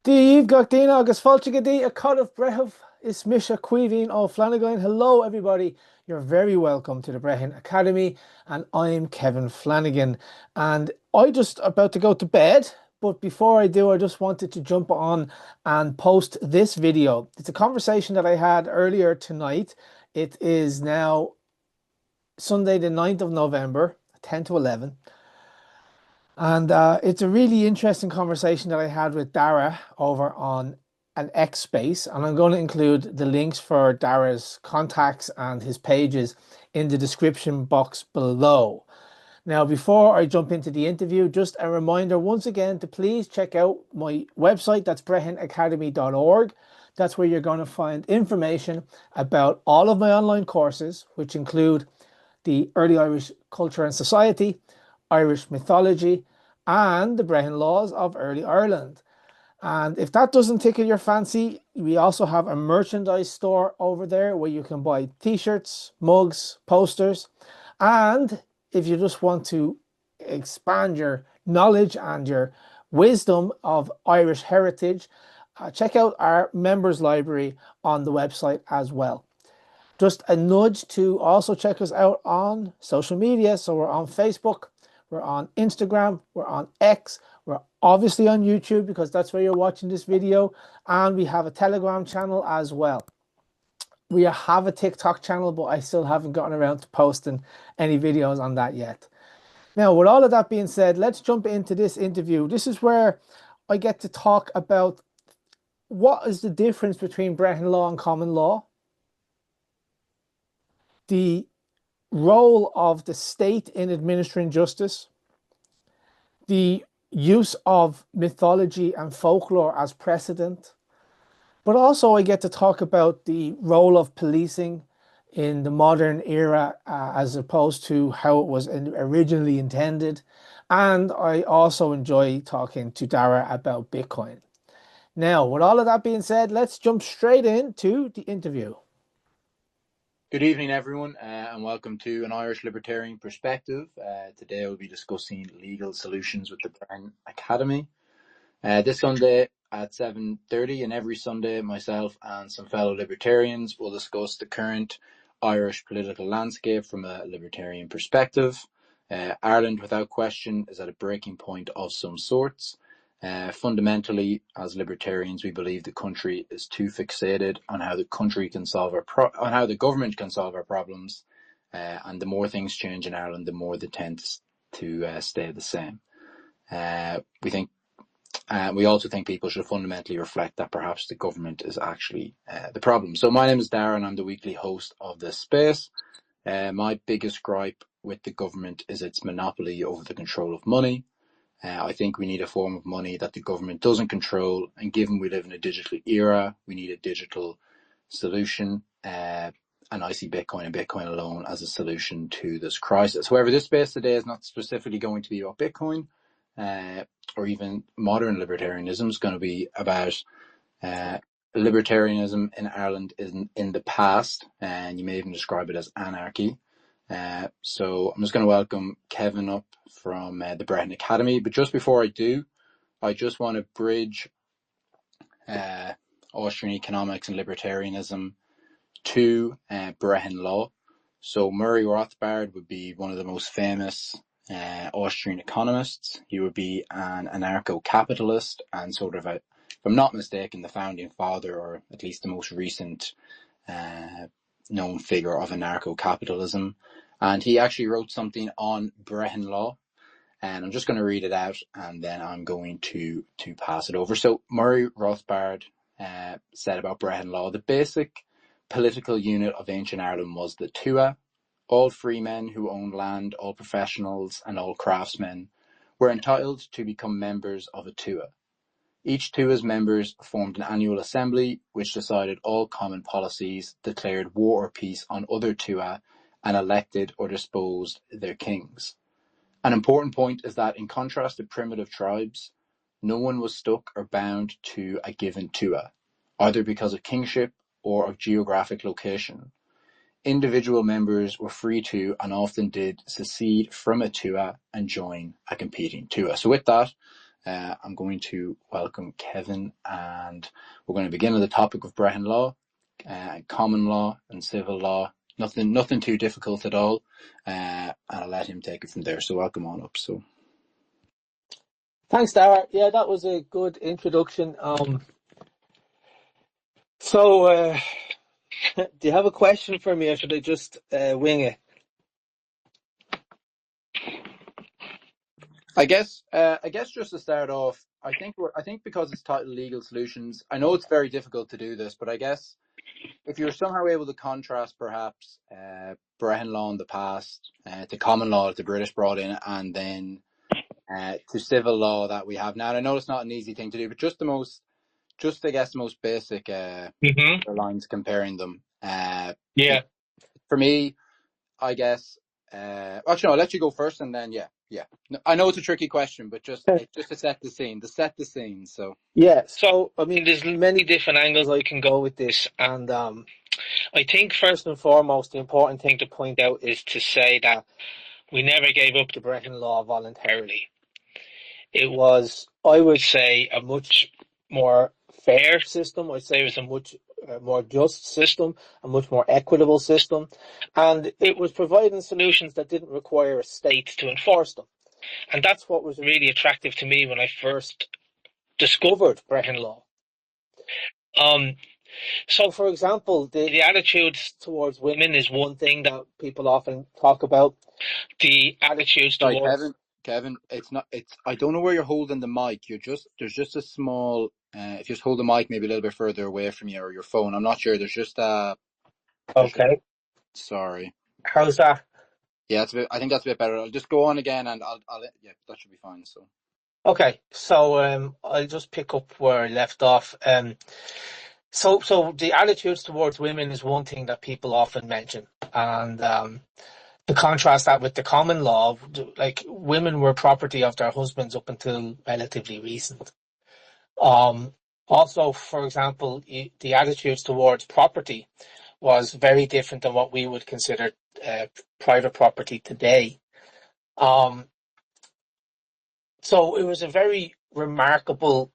Díomh gach daoine agus fáilte go dtí a cad brethbh is mise cuimhín ó Flanagan. Hello, everybody. You're very welcome to the Brehon Academy, and I'm Kevin Flanagan. And I just about to go to bed, but before I do, I just wanted to jump on and post this video. It's a conversation that I had earlier tonight. It is now Sunday, the 9th of November, 10 to 11. And it's a really interesting conversation that I had with Dara over on an X space. And I'm going to include the links for Dara's contacts and his pages in the description box below. Now, before I jump into the interview, just a reminder once again to please check out my website. That's brehonacademy.org. That's where you're going to find information about all of my online courses, which include the Early Irish Culture and Society, Irish mythology, and the Brehon Laws of Early Ireland. And if that doesn't tickle your fancy, we also have a merchandise store over there where you can buy t-shirts, mugs, posters. And if you just want to expand your knowledge and your wisdom of Irish heritage, check out our members library on the website as well. Just a nudge to also check us out on social media. So we're on Facebook, we're on Instagram, we're on X, we're obviously on YouTube because that's where you're watching this video, and we have a Telegram channel as well. We have a TikTok channel, but I still haven't gotten around to posting any videos on that yet. Now, with all of that being said, let's jump into this interview. This is where I get to talk about what is the difference between Brehon law and common law, the role of the state in administering justice, the use of mythology and folklore as precedent, but also I get to talk about the role of policing in the modern era as opposed to how it was originally intended. And I also enjoy talking to Dara about Bitcoin. Now, with all of that being said, let's jump straight into the interview. Good evening, everyone, and welcome to an Irish Libertarian Perspective. Today we'll be discussing legal solutions with the Brehon Academy. This Sunday at 7:30, and every Sunday, myself and some fellow Libertarians will discuss the current Irish political landscape from a Libertarian perspective. Ireland, without question, is at a breaking point of some sorts. Fundamentally, as libertarians, we believe the country is too fixated on how the country can solve on how the government can solve our problems, and the more things change in Ireland, the more they tend to stay the same. We also think people should fundamentally reflect that perhaps the government is actually the problem. So my name is Darren, and I'm the weekly host of this space. My biggest gripe with the government is its monopoly over the control of money. I think we need a form of money that the government doesn't control, and given we live in a digital era, we need a digital solution, and I see Bitcoin and Bitcoin alone as a solution to this crisis. However, this space today is not specifically going to be about Bitcoin, or even modern libertarianism. It's going to be about libertarianism in Ireland in the past, and you may even describe it as anarchy. So I'm just going to welcome Kevin up from the Brehon Academy. But just before I do, I just want to bridge Austrian economics and libertarianism to Brehon law. So Murray Rothbard would be one of the most famous Austrian economists. He would be an anarcho-capitalist and sort of, if I'm not mistaken, the founding father, or at least the most recent known figure of anarcho-capitalism. And he actually wrote something on Brehon law, and I'm just going to read it out, and then I'm going to pass it over. So Murray Rothbard said about Brehon law: the basic political unit of ancient Ireland was the tua. All free men who owned land, all professionals, and all craftsmen were entitled to become members of a tua. Each tua's members formed an annual assembly which decided all common policies, declared war or peace on other tua, and elected or disposed their kings. An important point is that, in contrast to primitive tribes, no one was stuck or bound to a given tua, either because of kingship or of geographic location. Individual members were free to, and often did, secede from a tua and join a competing tua. So with that, I'm going to welcome Kevin, and we're going to begin with the topic of Brehon Law, common law and civil law. Nothing too difficult at all, and I'll let him take it from there. So welcome on up. So Thanks, Dara. Yeah, that was a good introduction. So, do you have a question for me, or should I just wing it? I guess just to start off, I think because it's titled Legal Solutions, I know it's very difficult to do this, but I guess if you're somehow able to contrast perhaps Brehon law in the past to common law that the British brought in, and then to civil law that we have now. And I know it's not an easy thing to do, but just I guess the most basic lines comparing them. Yeah. For me, I guess. Actually, no, I'll let you go first, and then yeah. No, I know it's a tricky question, but just to set the scene. So Yeah. So, I mean, there's many different angles I can go with this, and I think first and foremost, the important thing to point out is to say that we never gave up the Brehon Law voluntarily. It was, I would say, a much more fair system. I'd say it was a much more just system, a much more equitable system, and it was providing solutions that didn't require a state to enforce them. And that's what was really attractive to me when I first discovered Brehon Law. So, for example, the attitudes towards women is one thing that people often talk about. The attitudes sorry, towards... Kevin, it's not. It's. I don't know where you're holding the mic. There's just a small. If you just hold the mic maybe a little bit further away from you or your phone, I'm not sure. Okay, Sorry. how's that? Yeah, I think that's a bit better. I'll just go on again, and yeah, that should be fine. So Okay, so I'll just pick up where I left off. So the attitudes towards women is one thing that people often mention, and to contrast that with the common law, like women were property of their husbands up until relatively recent. Also, for example, the attitudes towards property was very different than what we would consider private property today. So it was a very remarkable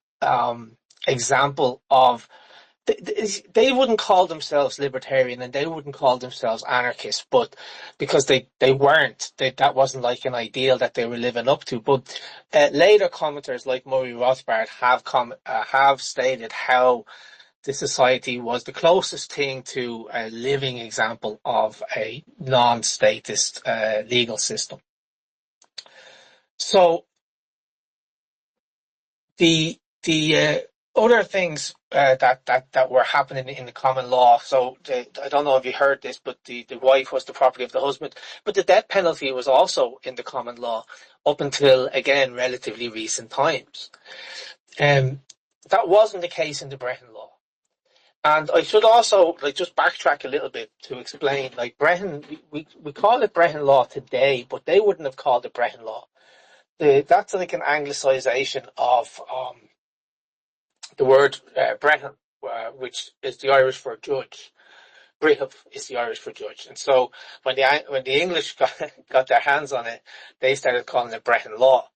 example of they wouldn't call themselves libertarian and they wouldn't call themselves anarchist, but because they weren't, that wasn't like an ideal that they were living up to. But later commenters like Murray Rothbard have stated how the society was the closest thing to a living example of a non-statist legal system. So the other things that were happening in the common law. So I don't know if you heard this, but the wife was the property of the husband. But the death penalty was also in the common law up until, again, relatively recent times. That wasn't the case in the Brehon Law. And I should also just backtrack a little bit to explain, Brehon, we call it Brehon Law today, but they wouldn't have called it Brehon Law. That's like an anglicisation of the word Brehon, which is the Irish for judge. Brehon is the Irish for judge. And so when the English got their hands on it, they started calling it Brehon Law.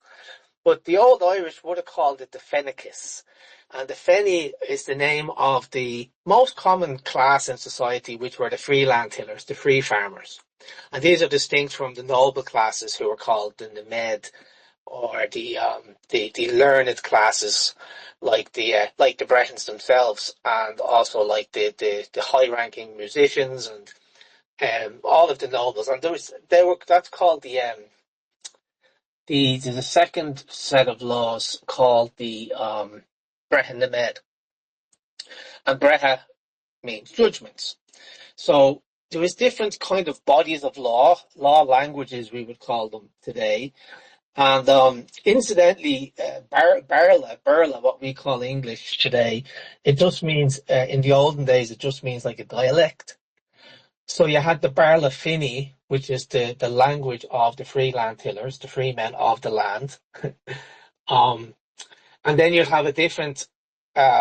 But the old Irish would have called it the Fennichis. And the Fenny is the name of the most common class in society, which were the free land tillers, the free farmers. And these are distinct from the noble classes who are called the Med, or the learned classes like the Brehons themselves, and also like the high ranking musicians and all of the nobles. And that's called the second set of laws called the Brehon the Med. And Breha means judgments. So there is different kind of bodies of law languages we would call them today. And incidentally, Berla, what we call English today, it just means, in the olden days, it just means like a dialect. So you had the Barla Finny, which is the language of the free land tillers, the free men of the land. And then you'd have a different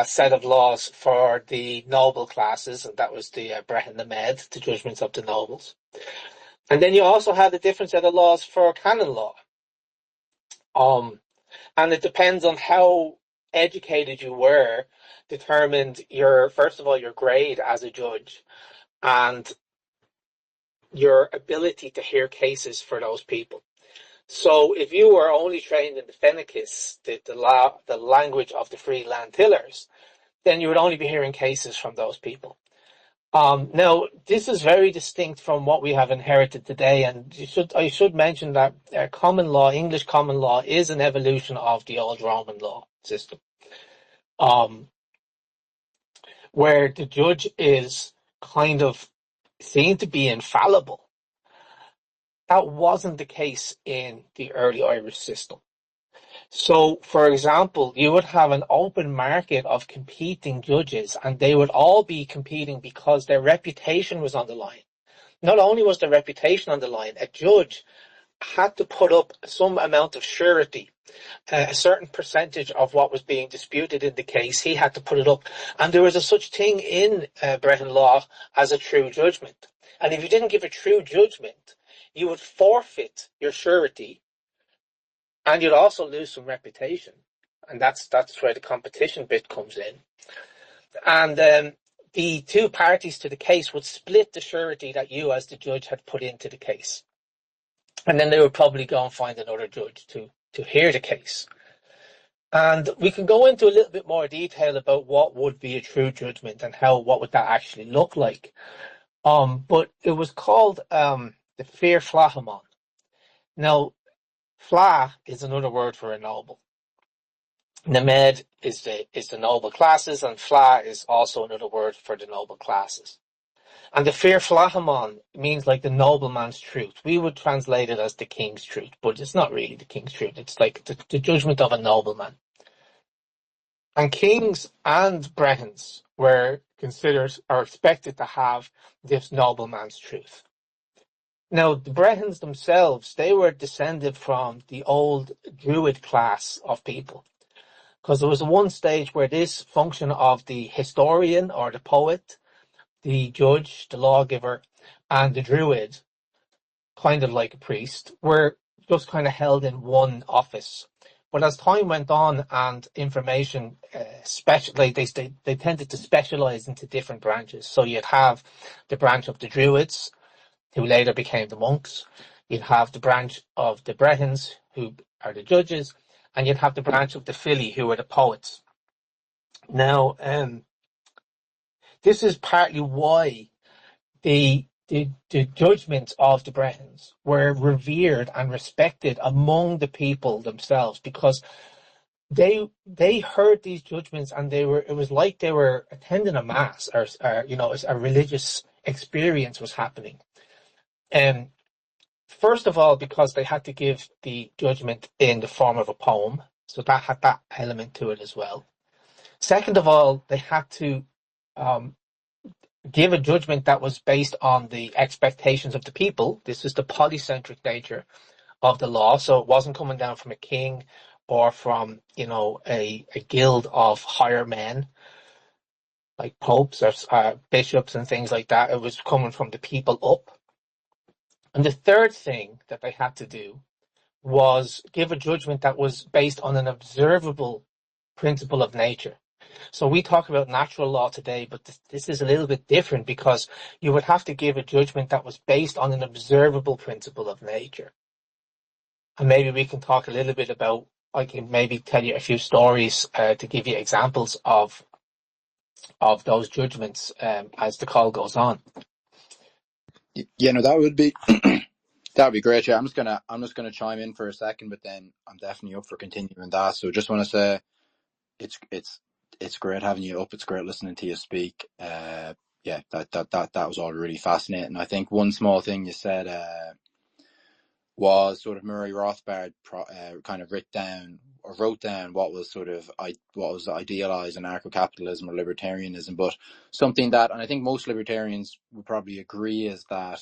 set of laws for the noble classes, and that was the Brehon the Med, the judgments of the nobles. And then you also had a different set of laws for canon law. And it depends on how educated you were, determined your, first of all, your grade as a judge and your ability to hear cases for those people. So if you were only trained in the Fennecis, the language of the free land tillers, then you would only be hearing cases from those people. Now, this is very distinct from what we have inherited today, and I should mention that common law, English common law, is an evolution of the old Roman law system, where the judge is kind of seen to be infallible. That wasn't the case in the early Irish system. So, for example, you would have an open market of competing judges, and they would all be competing because their reputation was on the line. Not only was their reputation on the line, a judge had to put up some amount of surety, a certain percentage of what was being disputed in the case. He had to put it up. And there was a such thing in Brehon Law as a true judgment. And if you didn't give a true judgment, you would forfeit your surety, and you'd also lose some reputation. And that's where the competition bit comes in. And the two parties to the case would split the surety that you as the judge had put into the case. And then they would probably go and find another judge to hear the case. And we can go into a little bit more detail about what would be a true judgment and what would that actually look like. But it was called the Fear Flahamon. Now, Fla is another word for a noble. Nemed is the noble classes, and Fla is also another word for the noble classes. And the Fear Flahamon means like the nobleman's truth. We would translate it as the king's truth, but it's not really the king's truth. It's like the judgment of a nobleman. And kings and Brehons were considered or expected to have this nobleman's truth. Now, the Brehons themselves, they were descended from the old Druid class of people. Because there was one stage where this function of the historian or the poet, the judge, the lawgiver, and the druid, kind of like a priest, were just kind of held in one office. But as time went on and information, they tended to specialize into different branches. So you'd have the branch of the druids, who later became the monks. You'd have the branch of the Brehons, who are the judges, and you'd have the branch of the Fili, who are the poets. Now, this is partly why the judgments of the Brehons were revered and respected among the people themselves, because they heard these judgments and it was like they were attending a mass, or a religious experience was happening. First of all, because they had to give the judgment in the form of a poem, so that had that element to it as well. Second of all, they had to give a judgment that was based on the expectations of the people. This is the polycentric nature of the law, so it wasn't coming down from a king or from a guild of higher men like popes or bishops and things like that. It was coming from the people up. And the third thing that they had to do was give a judgment that was based on an observable principle of nature. So we talk about natural law today, but this is a little bit different, because you would have to give a judgment that was based on an observable principle of nature. And maybe we can talk a little bit about, I can maybe tell you a few stories to give you examples of those judgments as the call goes on. Yeah, no, that would be that'd be great. Yeah, I'm just gonna chime in for a second, but then I'm definitely up for continuing that. So just want to say it's great having you up. It's great listening to you speak. Yeah, that was all really fascinating. I think one small thing you said was sort of Murray Rothbard kind of wrote down what was idealized anarcho-capitalism or libertarianism, but something that, and I think most libertarians would probably agree, is that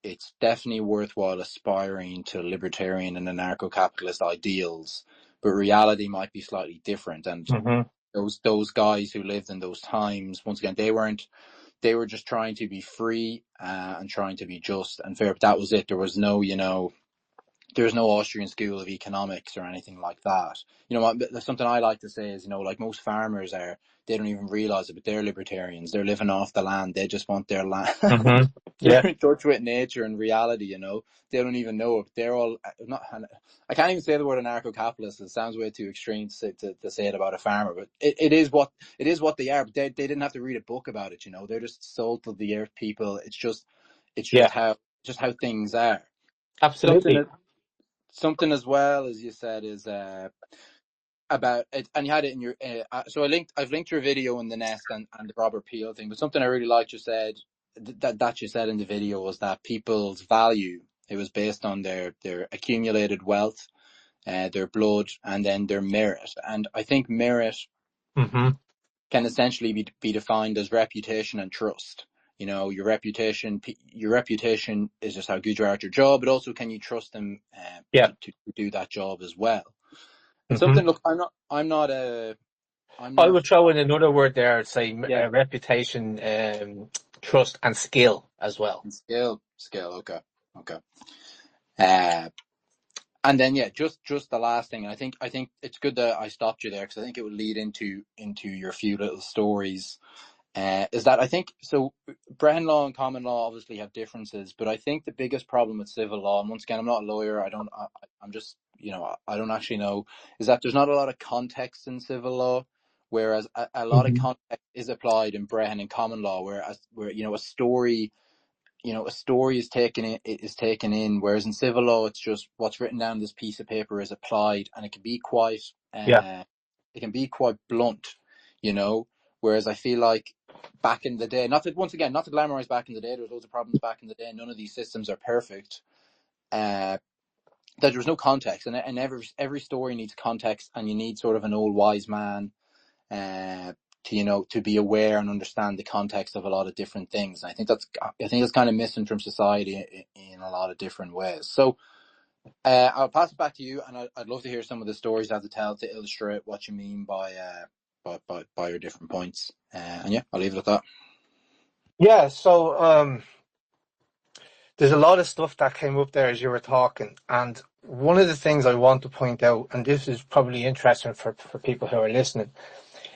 it's definitely worthwhile aspiring to libertarian and anarcho-capitalist ideals, but reality might be slightly different. And those guys who lived in those times, once again, they were just trying to be free and trying to be just and fair. But that was it. There was no, there's no Austrian school of economics or anything like that. You know, something I like to say is, you know, like most farmers are, they don't even realize it, but they're libertarians. They're living off the land. They just want their land. Mm-hmm. They're Yeah. in touch with nature and reality, you know. They don't even know it. They're all not. I can't even say the word anarcho-capitalist. It sounds way too extreme to say it about a farmer, but it is what they are. But they didn't have to read a book about it, you know. They're just sold to the earth people. It's just Yeah. how things are. Absolutely. Something as well as you said is about it, and you had it in your. So I've linked your video in the Nest and the Robert Peel thing. But something I really liked you said that you said in the video was that people's value, it was based on their accumulated wealth, their blood, and then their merit. And I think merit Mm-hmm. can essentially be defined as reputation and trust. You know, your reputation is just how good you are at your job, but also can you trust them Yeah. to do that job as well. And Mm-hmm. something, look, I'm I not, would throw in another word there, say yeah, reputation, trust, and skill as well. skill, okay. Uh, and then yeah, just the last thing. I think it's good that I stopped you there because I think it would lead into your few little stories. Is that I think so? Brehon law and common law obviously have differences, but I think the biggest problem with civil law, and once again, I'm not a lawyer. I'm just, you know, I don't actually know, is that there's not a lot of context in civil law, whereas a lot of Mm-hmm. context is applied in Brehon and common law, where you know a story is taken in, whereas in civil law it's just what's written down on this piece of paper is applied, and Yeah. it can be quite blunt, you know. Whereas I feel like back in the day, not to glamorize back in the day, there was loads of problems back in the day. None of these systems are perfect. That there was no context, and every story needs context, and you need sort of an old wise man to be aware and understand the context of a lot of different things. And I think that's kind of missing from society in a lot of different ways. So I'll pass it back to you, and I'd love to hear some of the stories you have to tell to illustrate what you mean by your different points. And yeah, I'll leave it at that. Yeah. So there's a lot of stuff that came up there as you were talking, and one of the things I want to point out, and this is probably interesting for people who are listening,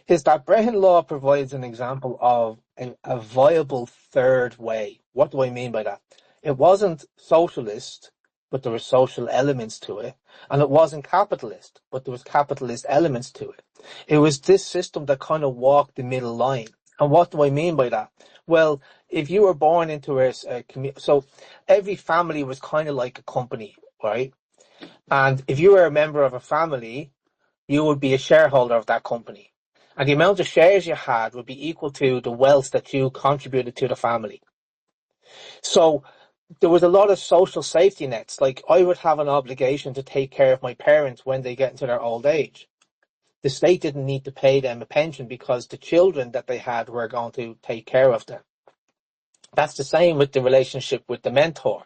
is that Brehon Law provides an example of a viable third way. What do I mean by that? It wasn't socialist, but there were social elements to it. And it wasn't capitalist, but there was capitalist elements to it. It was this system that kind of walked the middle line. And what do I mean by that? Well, if you were born into a community, so every family was kind of like a company, right? And if you were a member of a family, you would be a shareholder of that company. And the amount of shares you had would be equal to the wealth that you contributed to the family. So there was a lot of social safety nets. Like I would have an obligation to take care of my parents when they get into their old age. The state didn't need to pay them a pension because the children that they had were going to take care of them. That's the same with the relationship with the mentor,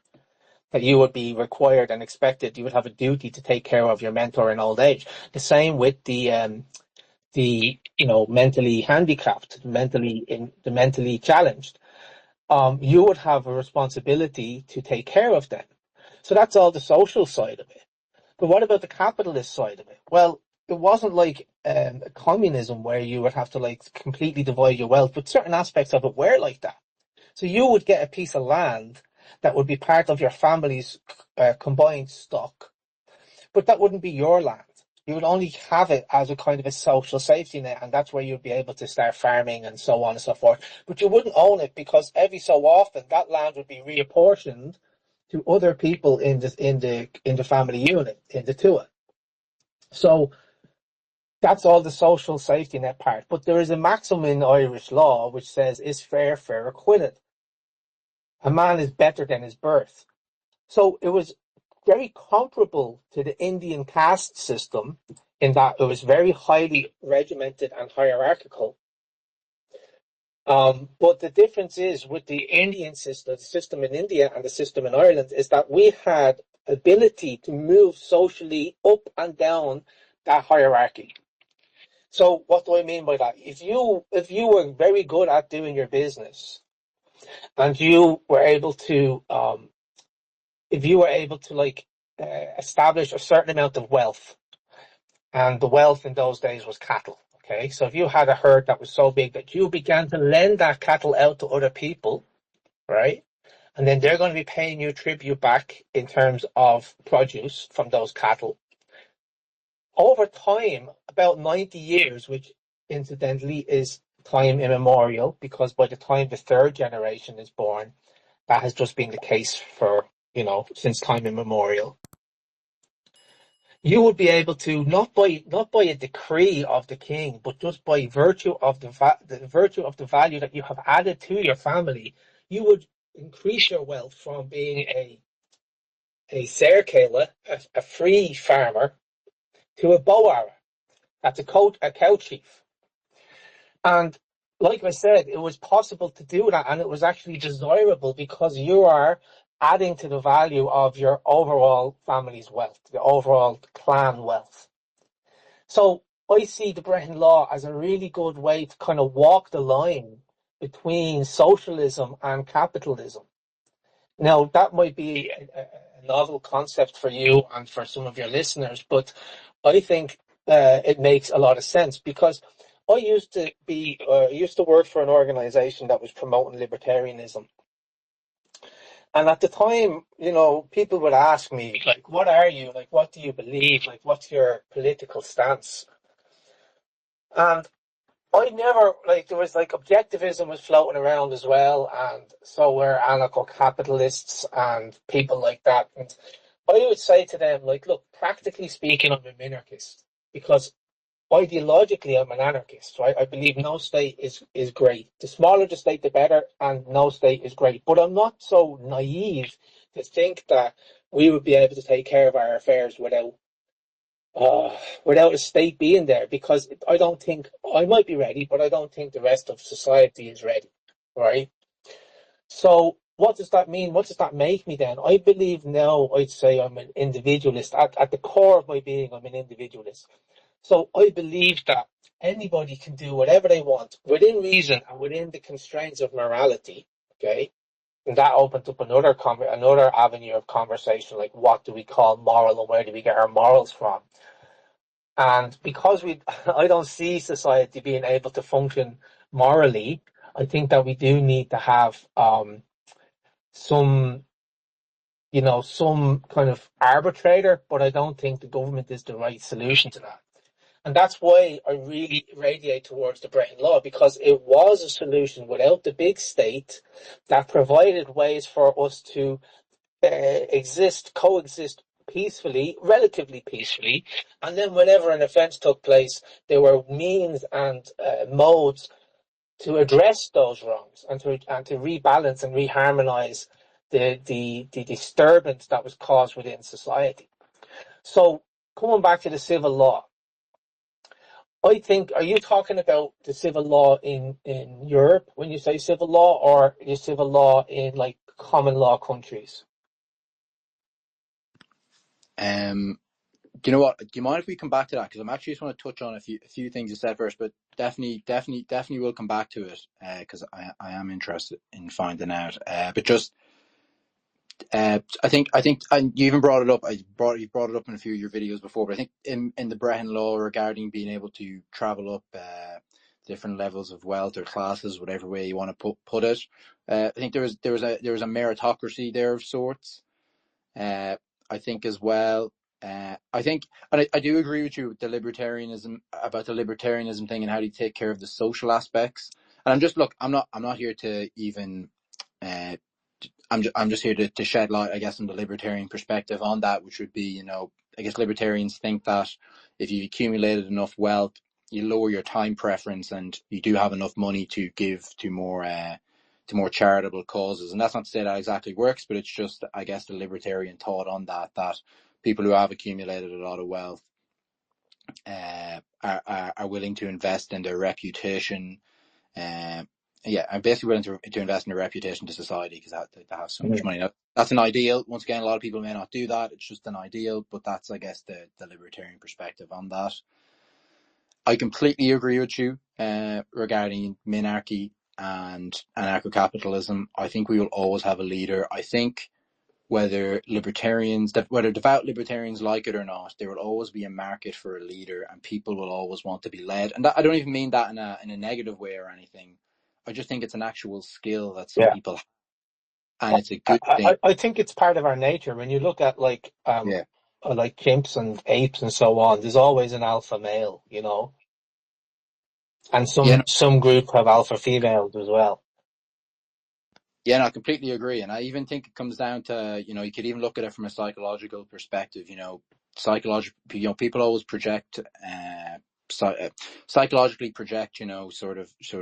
that you would be required and expected, you would have a duty to take care of your mentor in old age. The same with the mentally handicapped, the mentally challenged. You would have a responsibility to take care of them. So that's all the social side of it. But what about the capitalist side of it? Well, it wasn't like communism where you would have to like completely divide your wealth, but certain aspects of it were like that. So you would get a piece of land that would be part of your family's combined stock, but that wouldn't be your land. You would only have it as a kind of a social safety net, and that's where you'd be able to start farming and so on and so forth. But you wouldn't own it because every so often that land would be reapportioned to other people in the family unit, in the TUA. So that's all the social safety net part. But there is a maxim in Irish law which says, "Is fair, fair acquitted." A man is better than his birth. So it was very comparable to the Indian caste system in that it was very highly regimented and hierarchical. But the difference is with the Indian system, the system in India and the system in Ireland, is that we had ability to move socially up and down that hierarchy. So what do I mean by that? If you were very good at doing your business and you were able to if you were able to like establish a certain amount of wealth. And the wealth in those days was cattle. Okay, so if you had a herd that was so big that you began to lend that cattle out to other people, right? And then they're going to be paying you tribute back in terms of produce from those cattle. Over time, about 90 years, which incidentally is time immemorial, because by the time the third generation is born, that has just been the case for, since time immemorial. You would be able to, not by a decree of the king, but just by virtue of the virtue of the value that you have added to your family, you would increase your wealth from being a serkela, a free farmer, to a boar. That's a cow chief. And like I said, it was possible to do that, and it was actually desirable because you are adding to the value of your overall family's wealth, the overall clan wealth. So I see the Brehon Law as a really good way to kind of walk the line between socialism and capitalism. Now, that might be a novel concept for you and for some of your listeners, but I think it makes a lot of sense because I used to work for an organization that was promoting libertarianism. And at the time, people would ask me, like, what are you? Like, what do you believe? Like, what's your political stance? And I never, there was objectivism was floating around as well, and so were anarcho-capitalists and people like that. And I would say to them, look, practically speaking, I'm a minarchist because ideologically I'm an anarchist, right? I believe no state is great. The smaller the state, the better, and no state is great. But I'm not so naive to think that we would be able to take care of our affairs without a state being there, because I don't think I might be ready, but I don't think the rest of society is ready, right? So what does that mean? What does that make me then? I believe now I'd say I'm an individualist. At the core of my being, I'm an individualist. So I believe that anybody can do whatever they want within reason and within the constraints of morality, okay? And that opens up another avenue of conversation, like what do we call moral and where do we get our morals from? And because I don't see society being able to function morally, I think that we do need to have some kind of arbitrator, but I don't think the government is the right solution to that. And that's why I really radiate towards the Brehon Law, because it was a solution without the big state that provided ways for us to coexist peacefully, relatively peacefully, and then whenever an offence took place, there were means and modes to address those wrongs and to rebalance and reharmonise the disturbance that was caused within society. So coming back to the civil law, I think, are you talking about the civil law in Europe when you say civil law, or the civil law in common law countries? Do you know what? Do you mind if we come back to that? Because I'm actually just want to touch on a few things you said first, but definitely will come back to it because I am interested in finding out. But just I think, and you even brought it up. You brought it up in a few of your videos before. But I think in the Brehon Law regarding being able to travel up different levels of wealth or classes, whatever way you want to put it, I think there was a meritocracy there of sorts. I think as well. I think, and I do agree with you with the libertarianism thing and how to take care of the social aspects. And I'm not here to even. I'm just here to shed light, I guess, on the libertarian perspective on that, which would be, I guess libertarians think that if you've accumulated enough wealth, you lower your time preference and you do have enough money to give to more charitable causes. And that's not to say that exactly works, but it's just, I guess, the libertarian thought on that people who have accumulated a lot of wealth are willing to invest in their reputation. I'm basically willing to invest in their reputation to society because they have so much money. Now, that's an ideal. Once again, a lot of people may not do that. It's just an ideal, but that's, I guess, the libertarian perspective on that. I completely agree with you regarding minarchy and anarcho-capitalism. I think we will always have a leader. I think whether devout libertarians like it or not, there will always be a market for a leader, and people will always want to be led. And that, I don't even mean that in a negative way or anything. I just think it's an actual skill that some Yeah. people have, and it's a good thing. I think it's part of our nature. When you look at Yeah, like chimps and apes and so on, there's always an alpha male, you know, and yeah, some group have alpha females as well. yeah, no, I completely agree. And I even think it comes down to, you could even look at it from a psychological perspective. People always project, psychologically project, sort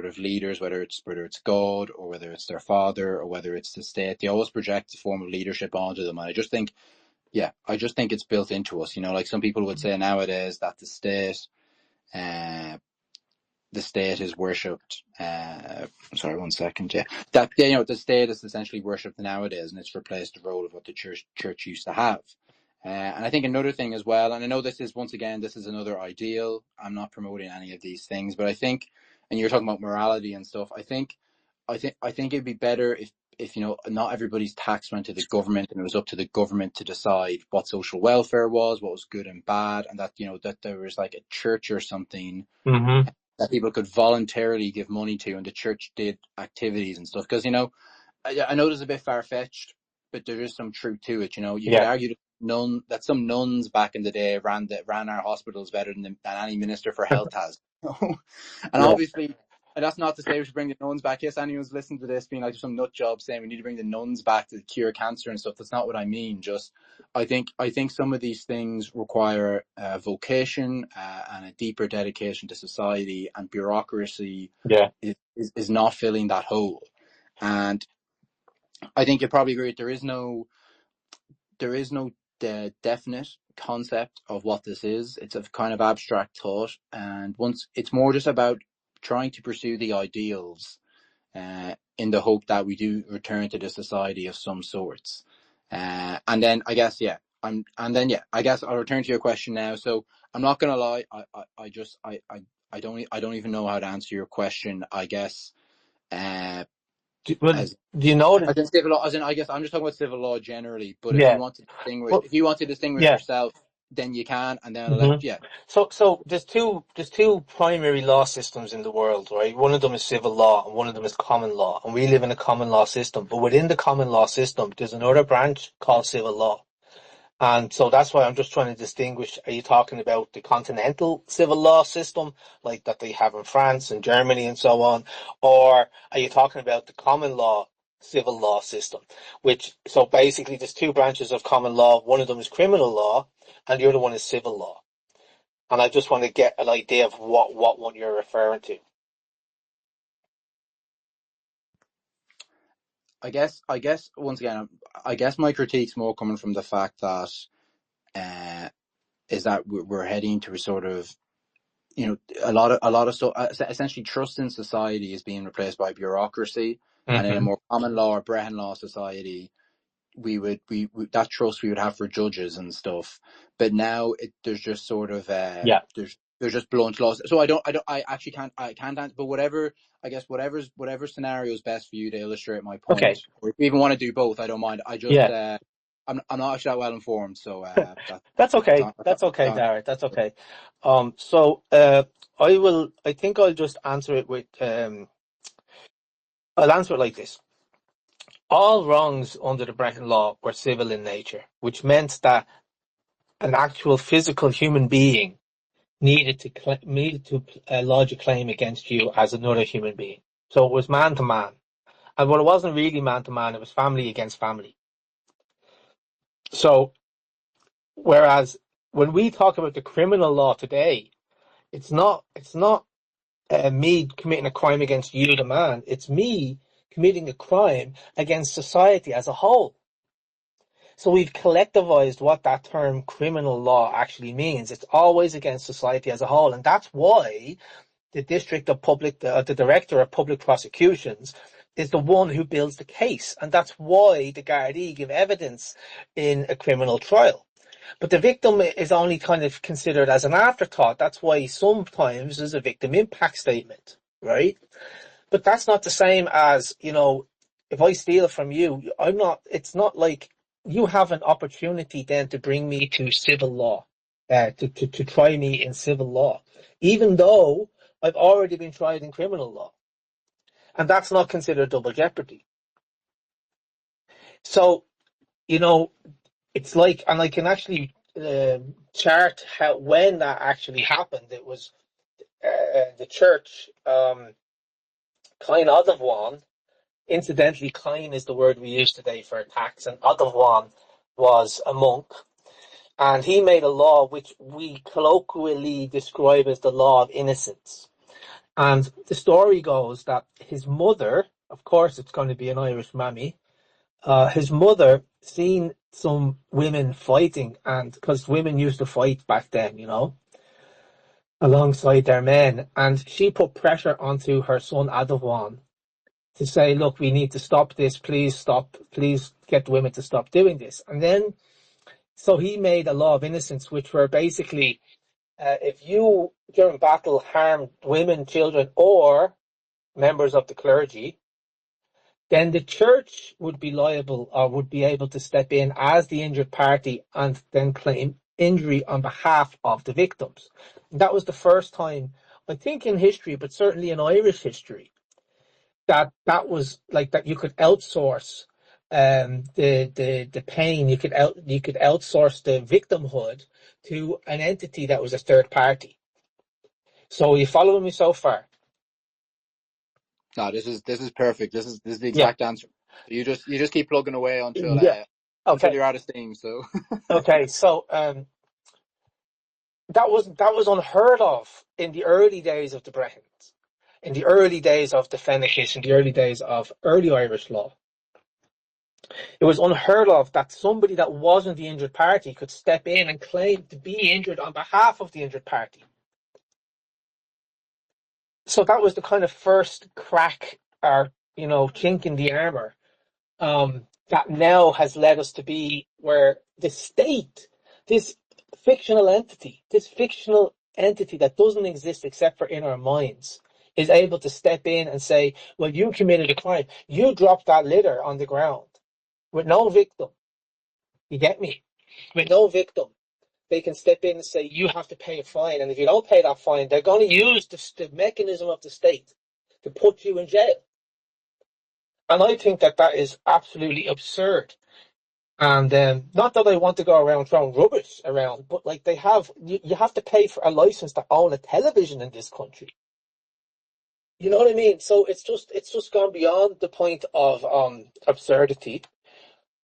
of leaders, whether it's God or whether it's their father or whether it's the state. They always project a form of leadership onto them. And I just think it's built into us. Like some people would say nowadays that uh, the state is worshipped. Sorry, 1 second. Yeah, that the state is essentially worshipped nowadays, and it's replaced the role of what the church used to have. And I think another thing as well, and I know this is another ideal. I'm not promoting any of these things, but I think, and you're talking about morality and stuff. I think it'd be better if not everybody's tax went to the government and it was up to the government to decide what social welfare was, what was good and bad, and that there was like a church or something Mm-hmm. that people could voluntarily give money to, and the church did activities and stuff. Because I know it's a bit far fetched, but there is some truth to it. You could Yeah. argue that some nuns back in the day ran our hospitals better than any minister for health has. And Yeah. obviously, and that's not to say we should bring the nuns back. Yes, anyone's listening to this being like some nut job saying we need to bring the nuns back to cure cancer and stuff. That's not what I mean. Just I think some of these things require vocation and a deeper dedication to society, and bureaucracy Yeah. is not filling that hole. And I think you probably agree there is no definite concept of what this is. It's a kind of abstract thought, and once it's more just about trying to pursue the ideals in the hope that we do return to the society of some sorts. And then I guess I guess I'll return to your question now. So I'm not gonna lie, I don't even know how to answer your question. I guess Well, as do you know that? as in civil law, as in I guess I'm just talking about civil law generally. But if you Yeah. want to distinguish, Well, if you want to distinguish yeah. yourself, then you can, and then I'll let Mm-hmm. yeah. So there's two primary law systems in the world, right? One of them is civil law and one of them is common law. And we live in a common law system. But within the common law system, there's another branch called civil law. And so that's why I'm just trying to distinguish. Are you talking about the continental civil law system, like that they have in France and Germany and so on? Or are you talking about the common law civil law system? So basically there's two branches of common law. One of them is criminal law and the other one is civil law. And I just want to get an idea of what one you're referring to. I guess once again, I guess my critique's more coming from the fact that uh, is that we're heading to a sort of a lot of stuff. Essentially, trust in society is being replaced by bureaucracy, and in a Mm-hmm. more common law or Brehon Law society, we that trust we would have for judges and stuff. But now there's just sort of Yeah. there's just blunt laws. So I actually can't answer. But whatever, I guess whatever scenario is best for you to illustrate my point, Okay. or if you even want to do both, I don't mind. I just Yeah. I'm not actually that well informed, so That's okay. that's That's okay, on. Darren. That's okay. So I think I'll just answer it with I'll answer it like this. All wrongs under the Brehon Law were civil in nature, which meant that an actual physical human being needed to lodge a claim against you as another human being. So it was man to man. And when it wasn't really man to man, it was family against family. So whereas when we talk about the criminal law today, it's not me committing a crime against you, the man. It's me committing a crime against society as a whole. So we've collectivized what that term criminal law actually means. It's always against society as a whole. And that's why the director of public prosecutions is the one who builds the case. And that's why the Gardaí give evidence in a criminal trial. But the victim is only kind of considered as an afterthought. That's why sometimes there's a victim impact statement, right? But that's not the same as, if I steal from you, it's not like you have an opportunity then to bring me to civil law, to try me in civil law, even though I've already been tried in criminal law. And that's not considered double jeopardy. So, it's like, and I can actually chart when that actually happened. It was the church, Cain Adamwan. Incidentally, Cain is the word we use today for tax, and Adamwan was a monk. And he made a law which we colloquially describe as the law of innocence. And the story goes that his mother, of course it's going to be an Irish mammy, his mother seen some women fighting, and because women used to fight back then, alongside their men, and she put pressure onto her son Adawan to say, look, we need to stop this, please stop, please get the women to stop doing this. And then, so he made a law of innocence, which were basically, if you, during battle, harmed women, children, or members of the clergy, then the church would be liable or would be able to step in as the injured party and then claim injury on behalf of the victims. And that was the first time, I think in history, but certainly in Irish history, that was like that you could outsource the pain, you could outsource the victimhood to an entity that was a third party. So you following me so far? No, this is perfect. This is the Yeah. exact answer. You just keep plugging away until Yeah. until Okay. you're out of steam. So Okay. So that was unheard of in the early days of the Brehons, in the early days of the Fenicists, in the early days of early Irish law. It was unheard of that somebody that wasn't the injured party could step in and claim to be injured on behalf of the injured party. So that was the kind of first crack or, chink in the armor that now has led us to be where the state, this fictional entity that doesn't exist except for in our minds, is able to step in and say, well, you committed a crime. You dropped that litter on the ground with no victim. You get me? With no victim. They can step in and say, you have to pay a fine. And if you don't pay that fine, they're going to use the mechanism of the state to put you in jail. And I think that is absolutely absurd. And not that I want to go around throwing rubbish around, but like you have to pay for a license to own a television in this country. You know what I mean? So it's just gone beyond the point of absurdity.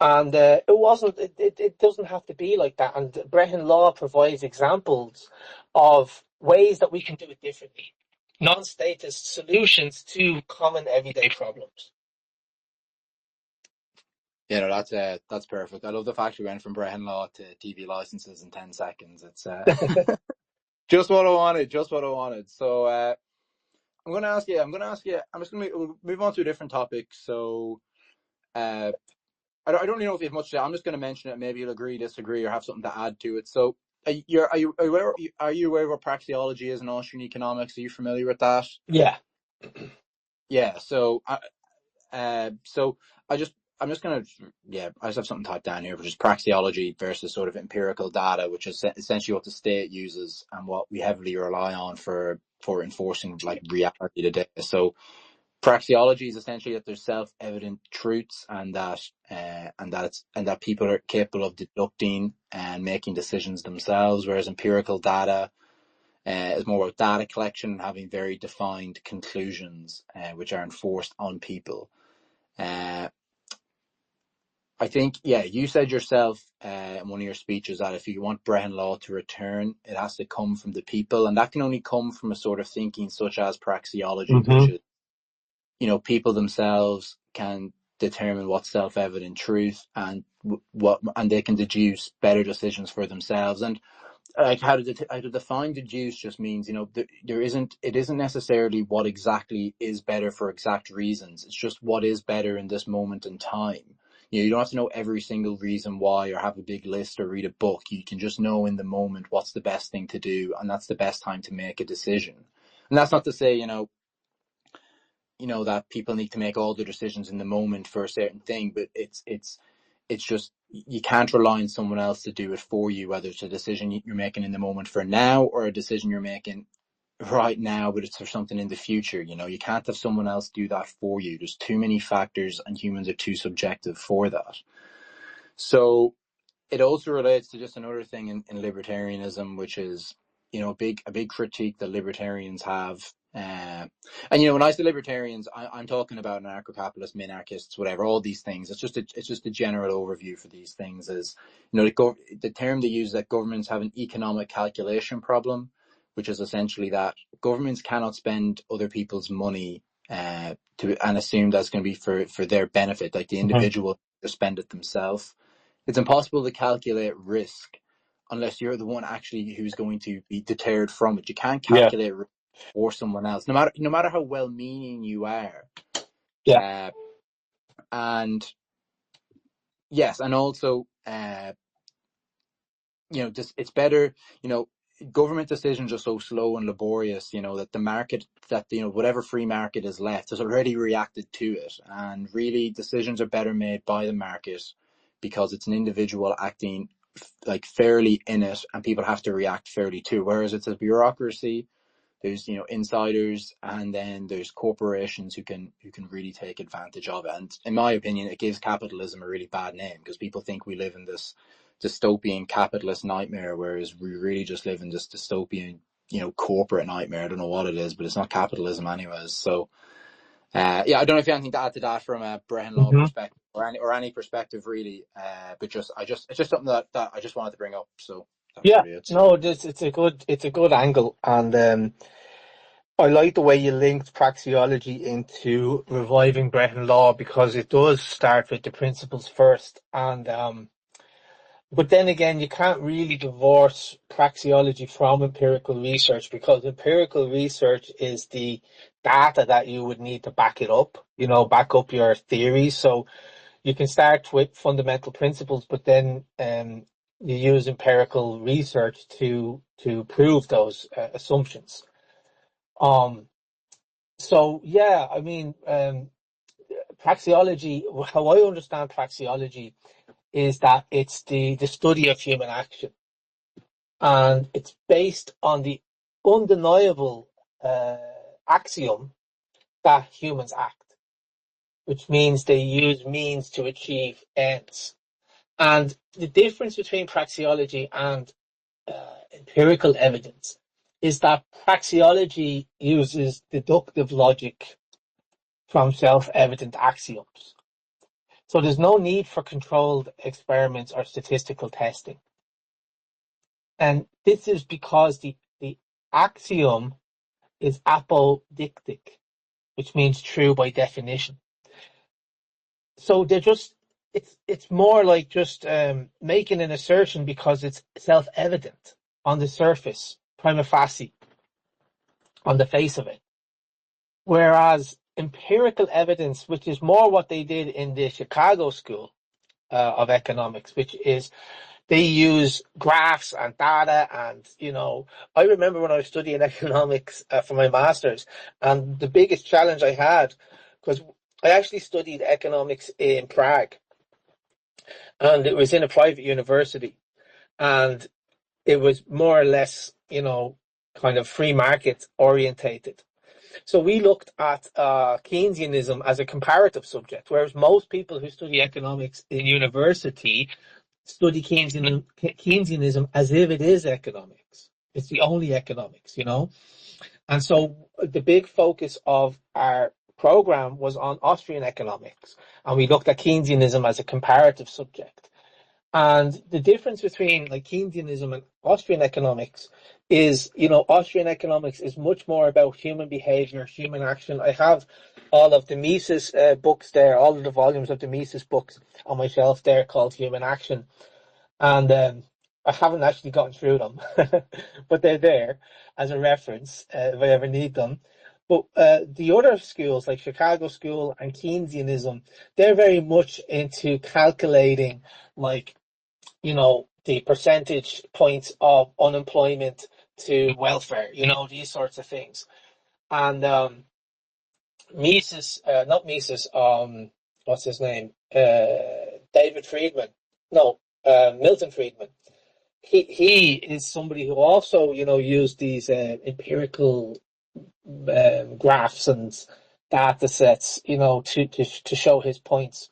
And it doesn't have to be like that. And Brehon Law provides examples of ways that we can do it differently. Non-statist solutions to common everyday problems. that's perfect. I love the fact we went from Brehon Law to TV licenses in 10 seconds. It's just what I wanted. Just what I wanted. So I'm going to ask you. I'm just going to move on to a different topic. So I don't really know if you have much to say. I'm just going to mention it. Maybe you'll agree, disagree, or have something to add to it. So, are you aware of what praxeology is in Austrian economics? Are you familiar with that? Yeah. Yeah. So, so I'm just going to I just have something typed down here, which is praxeology versus sort of empirical data, which is essentially what the state uses and what we heavily rely on for enforcing like reality today. So, praxeology is essentially that there's self-evident truths and that people are capable of deducting and making decisions themselves, whereas empirical data is more about data collection and having very defined conclusions which are enforced on people. I think, you said yourself in one of your speeches that if you want Brehon Law to return, it has to come from the people, and that can only come from a sort of thinking such as praxeology, which is people themselves can determine what's self-evident truth and they can deduce better decisions for themselves. And like how to define deduce just means it isn't necessarily what exactly is better for exact reasons. It's just what is better in this moment in time. You don't have to know every single reason why or have a big list or read a book. You can just know in the moment what's the best thing to do, and that's the best time to make a decision. And that's not to say that people need to make all the decisions in the moment for a certain thing, but it's just you can't rely on someone else to do it for you, whether it's a decision you're making in the moment for now or a decision you're making right now, but it's for something in the future. You can't have someone else do that for you. There's too many factors, and humans are too subjective for that. So it also relates to just another thing in libertarianism, which is, a big critique that libertarians have. And when I say libertarians, I'm talking about anarcho-capitalists, minarchists, whatever, all these things. It's just a general overview for these things. Is the term they use, that governments have an economic calculation problem, which is essentially that governments cannot spend other people's money and assume that's going to be for their benefit, like the individual to spend it themselves. It's impossible to calculate risk unless you're the one actually who's going to be deterred from it. You can't calculate risk for someone else, no matter how well-meaning you are. Yeah. And yes, and also, it's better. Government decisions are so slow and laborious. That the market, whatever free market is left, has already reacted to it, and really decisions are better made by the market because it's an individual acting like fairly in it, and people have to react fairly too. Whereas it's a bureaucracy, there's insiders, and then there's corporations who can really take advantage of it. And in my opinion, it gives capitalism a really bad name, because people think we live in this dystopian capitalist nightmare, whereas we really just live in this dystopian corporate nightmare. I don't know what it is, but it's not capitalism anyways. So I don't know if you have anything to add to that from a Brehon Law perspective, or any perspective really. But it's just something that I just wanted to bring up. So that's really it. No, it's a good angle, and I like the way you linked praxeology into reviving Brehon Law, because it does start with the principles first, and but then again, you can't really divorce praxeology from empirical research, because empirical research is the data that you would need to back it up, back up your theories. So you can start with fundamental principles, but then you use empirical research to prove those assumptions. So yeah, I mean, praxeology, how I understand praxeology, is that it's the study of human action, and it's based on the undeniable axiom that humans act, which means they use means to achieve ends. And the difference between praxeology and empirical evidence is that praxeology uses deductive logic from self-evident axioms. So there's no need for controlled experiments or statistical testing. And this is because the axiom is apodictic, which means true by definition. So it's more like just making an assertion because it's self-evident on the surface, prima facie, on the face of it. Whereas empirical evidence, which is more what they did in the Chicago School of Economics, which is they use graphs and data, and I remember when I was studying economics for my master's, and the biggest challenge I had, because I actually studied economics in Prague, and it was in a private university, and it was more or less kind of free market orientated. So we looked at Keynesianism as a comparative subject, whereas most people who study economics in university study Keynesianism as if it is economics. It's the only economics, And so the big focus of our program was on Austrian economics, and we looked at Keynesianism as a comparative subject. And the difference between like Keynesianism and Austrian economics is, Austrian economics is much more about human behavior, human action. I have all of the Mises books there, all of the volumes of the Mises books on my shelf there called Human Action. And I haven't actually gotten through them, but they're there as a reference if I ever need them. But the other schools, like Chicago School and Keynesianism, they're very much into calculating, like, the percentage points of unemployment to welfare, these sorts of things. And Mises, not Mises, what's his name? David Friedman No, Milton Friedman. He is somebody who also, used these empirical graphs and data sets, to show his points.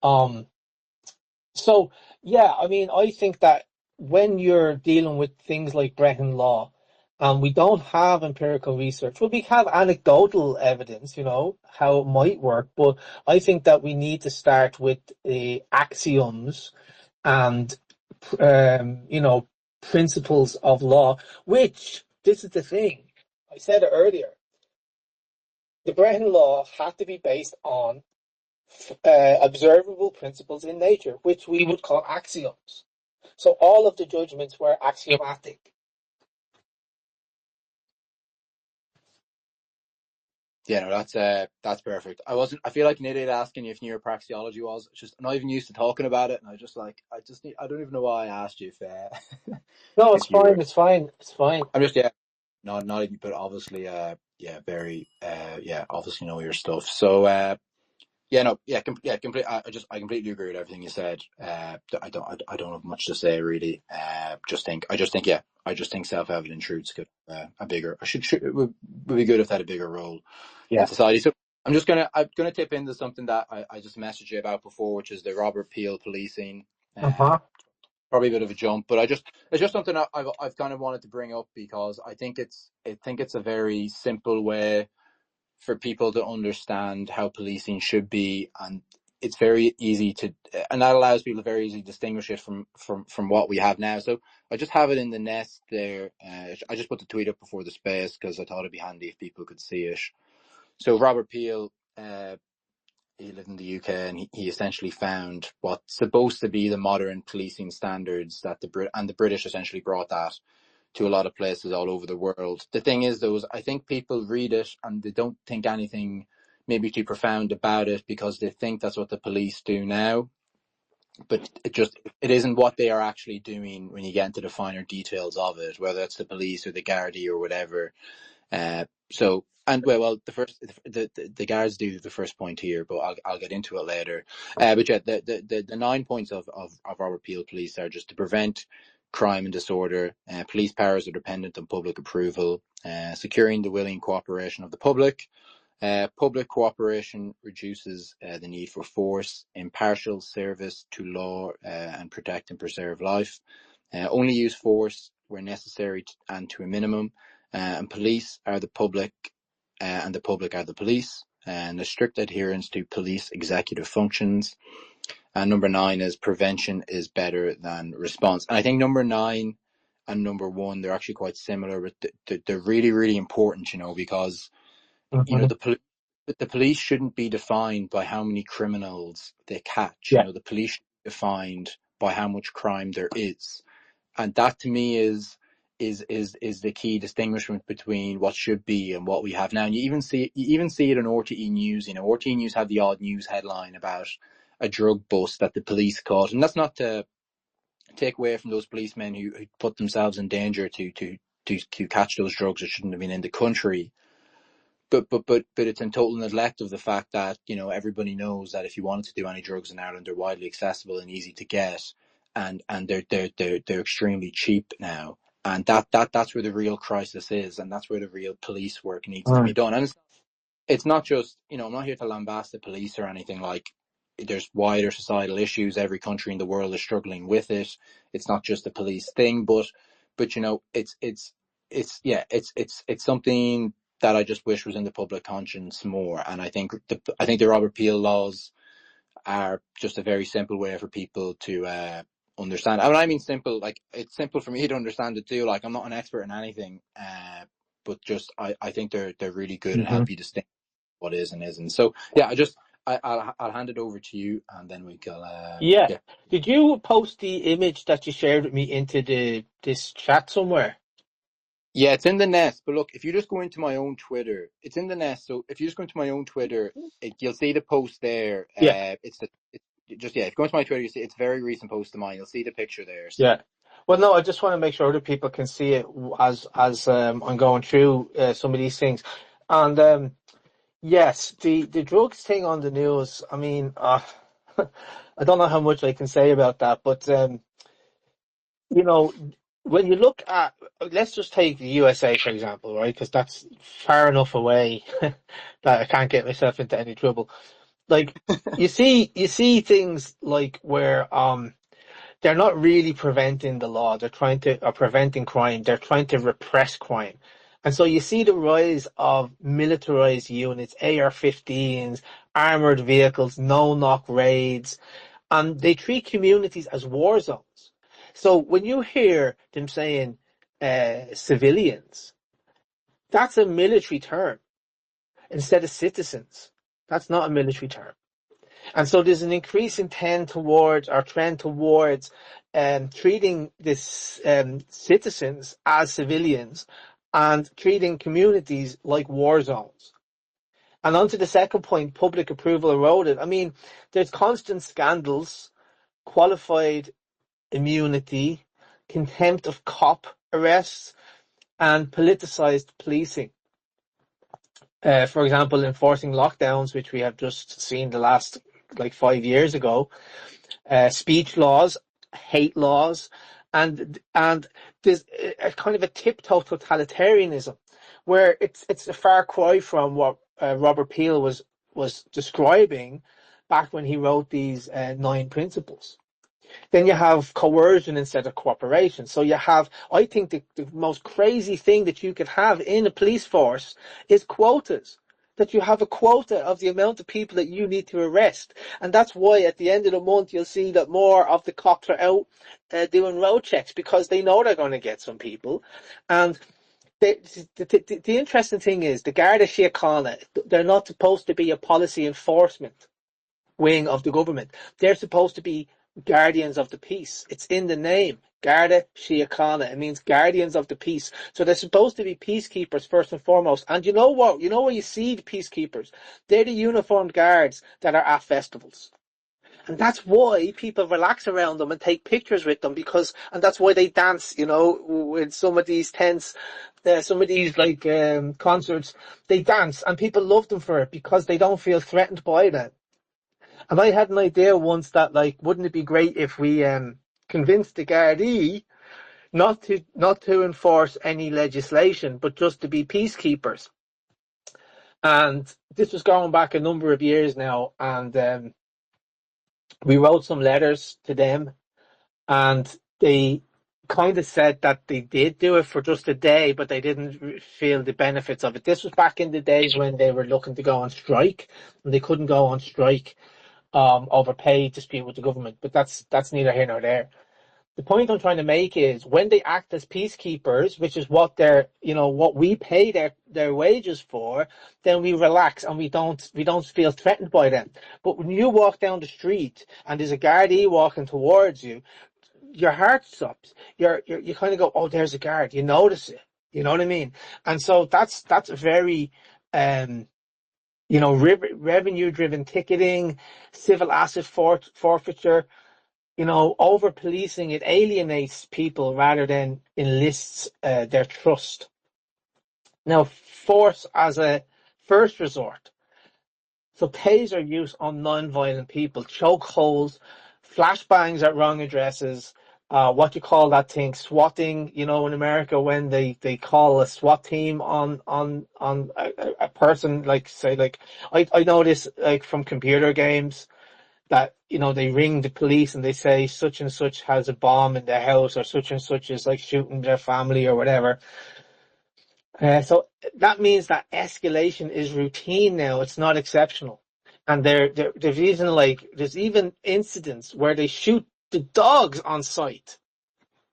So yeah, I mean, I think that when you're dealing with things like Brehon Law, and we don't have empirical research, well, we have anecdotal evidence, how it might work, but I think that we need to start with the axioms and principles of law, which, this is the thing, I said it earlier, the Brehon Law had to be based on observable principles in nature, which we would call axioms. So all of the judgments were axiomatic. Yeah, no, that's perfect. I feel like an idiot asking you if neuropraxeology was. It's just I'm not even used to talking about it, and I don't even know why I asked you No, it's if you were. fine. It's fine. It's fine. I'm just not even, but obviously very obviously know your stuff. So yeah, no, yeah, complete. I completely agree with everything you said. I don't have much to say really. I just think self-evident truths could a bigger. It would be good if they had a bigger role in Yeah. society. So I'm gonna tip into something that I just messaged you about before, which is the Robert Peel policing. Uh-huh. Probably a bit of a jump, but it's just something I've kind of wanted to bring up because I think it's a very simple way for people to understand how policing should be, and it's very easy to, and that allows people to very easily distinguish it from what we have now. So I just have it in the nest there. I just put the tweet up before the space because I thought it'd be handy if people could see it. So Robert Peel, he lived in the UK, and he essentially found what's supposed to be the modern policing standards that the British essentially brought that to a lot of places all over the world. The thing is, though, is I think people read it and they don't think anything maybe too profound about it because they think that's what the police do now. But it isn't what they are actually doing when you get into the finer details of it, whether it's the police or the Gardaí or whatever. The guards do the first point here, but I'll get into it later. But yeah, the 9 points of Robert Peel police are just to prevent crime and disorder. Police powers are dependent on public approval. Securing the willing cooperation of the public. Public cooperation reduces the need for force. Impartial service to law and protect and preserve life. Only use force where necessary and to a minimum. And police are the public, and the public are the police. And a strict adherence to police executive functions. And number 9 is prevention is better than response. And I think number 9 and number 1, they're actually quite similar, but they're really, really important, because Mm-hmm. the police shouldn't be defined by how many criminals they catch. Yeah. The police should be defined by how much crime there is, and that to me is the key distinguishment between what should be and what we have now. And you even see it in RTE News. RTE News have the odd news headline about a drug bust that the police caught, and that's not to take away from those policemen who put themselves in danger to catch those drugs that shouldn't have been in the country. But it's in total neglect of the fact that everybody knows that if you wanted to do any drugs in Ireland, they're widely accessible and easy to get, and they're extremely cheap now, and that's where the real crisis is, and that's where the real police work needs to be done. And it's not just I'm not here to lambast the police or anything. Like, there's wider societal issues. Every country in the world is struggling with it. It's not just a police thing, but it's something that I just wish was in the public conscience more. And I think the Robert Peel laws are just a very simple way for people to understand. And I mean simple, like it's simple for me to understand it too. Like, I'm not an expert in anything, but just I think they're really good and Mm-hmm. help you distinguish what is and isn't. So yeah, I'll hand it over to you, and then we can Yeah. yeah. Did you post the image that you shared with me into this chat somewhere? Yeah, it's in the nest. But look, if you just go into my own Twitter, it's in the nest. So if you just go into my own Twitter, you'll see the post there. Yeah. If you go into my Twitter, you see it's a very recent post of mine. You'll see the picture there. So Yeah. Well, no, I just want to make sure other people can see it as I'm going through some of these things. And yes, the drugs thing on the news. I mean, I don't know how much I can say about that, but you know, when you look at, let's just take the USA for example, right? Because that's far enough away that I can't get myself into any trouble. Like you see things like where they're not really preventing the law. They're trying to or preventing crime. They're trying to repress crime. And so you see the rise of militarized units, AR-15s, armored vehicles, no-knock raids, and they treat communities as war zones. So when you hear them saying civilians, that's a military term instead of citizens. That's not a military term. And so there's an increasing trend towards treating this citizens as civilians and treating communities like war zones. And on to the second point, public approval eroded. I mean, there's constant scandals, qualified immunity, contempt of cop arrests, and politicized policing. For example, enforcing lockdowns, which we have just seen the last 5 years ago, speech laws, hate laws, and there's a kind of a tiptoe totalitarianism, where it's a far cry from what Robert Peel was describing back when he wrote these 9 principles. Then you have coercion instead of cooperation. So you have, I think the most crazy thing that you could have in a police force is quotas. That you have a quota of the amount of people that you need to arrest. And that's why at the end of the month you'll see that more of the cops are out doing road checks, because they know they're going to get some people. And the interesting thing is the Garda Síochána, they're not supposed to be a policy enforcement wing of the government. They're supposed to be guardians of the peace. It's in the name. Garda Síochána. It means guardians of the peace. So they're supposed to be peacekeepers first and foremost. And you know what? You know where you see the peacekeepers? They're the uniformed guards that are at festivals. And that's why people relax around them and take pictures with them, and that's why they dance, with some of these tents, some of these concerts, they dance and people love them for it because they don't feel threatened by them. And I had an idea once that, wouldn't it be great if we convinced the Gardaí not to enforce any legislation, but just to be peacekeepers. And this was going back a number of years now, and we wrote some letters to them, and they kind of said that they did do it for just a day, but they didn't feel the benefits of it. This was back in the days when they were looking to go on strike, and they couldn't go on strike over pay dispute with the government, but that's neither here nor there. The point I'm trying to make is when they act as peacekeepers, which is what what we pay their wages for, then we relax and we don't feel threatened by them. But when you walk down the street and there's a Gardaí walking towards you, your heart stops. You kind of go, oh, there's a guard. You notice it. You know what I mean? And so that's a very revenue-driven ticketing, civil asset forfeiture, over-policing. It alienates people rather than enlists their trust. Now, force as a first resort. So taser use on non-violent people, chokeholds, flashbangs at wrong addresses, what you call that thing, swatting, in America when they call a SWAT team on a person, I know this from computer games, that they ring the police and they say such and such has a bomb in their house, or such and such is shooting their family or whatever. So that means that escalation is routine now. It's not exceptional. And there's even incidents where they shoot the dogs on sight.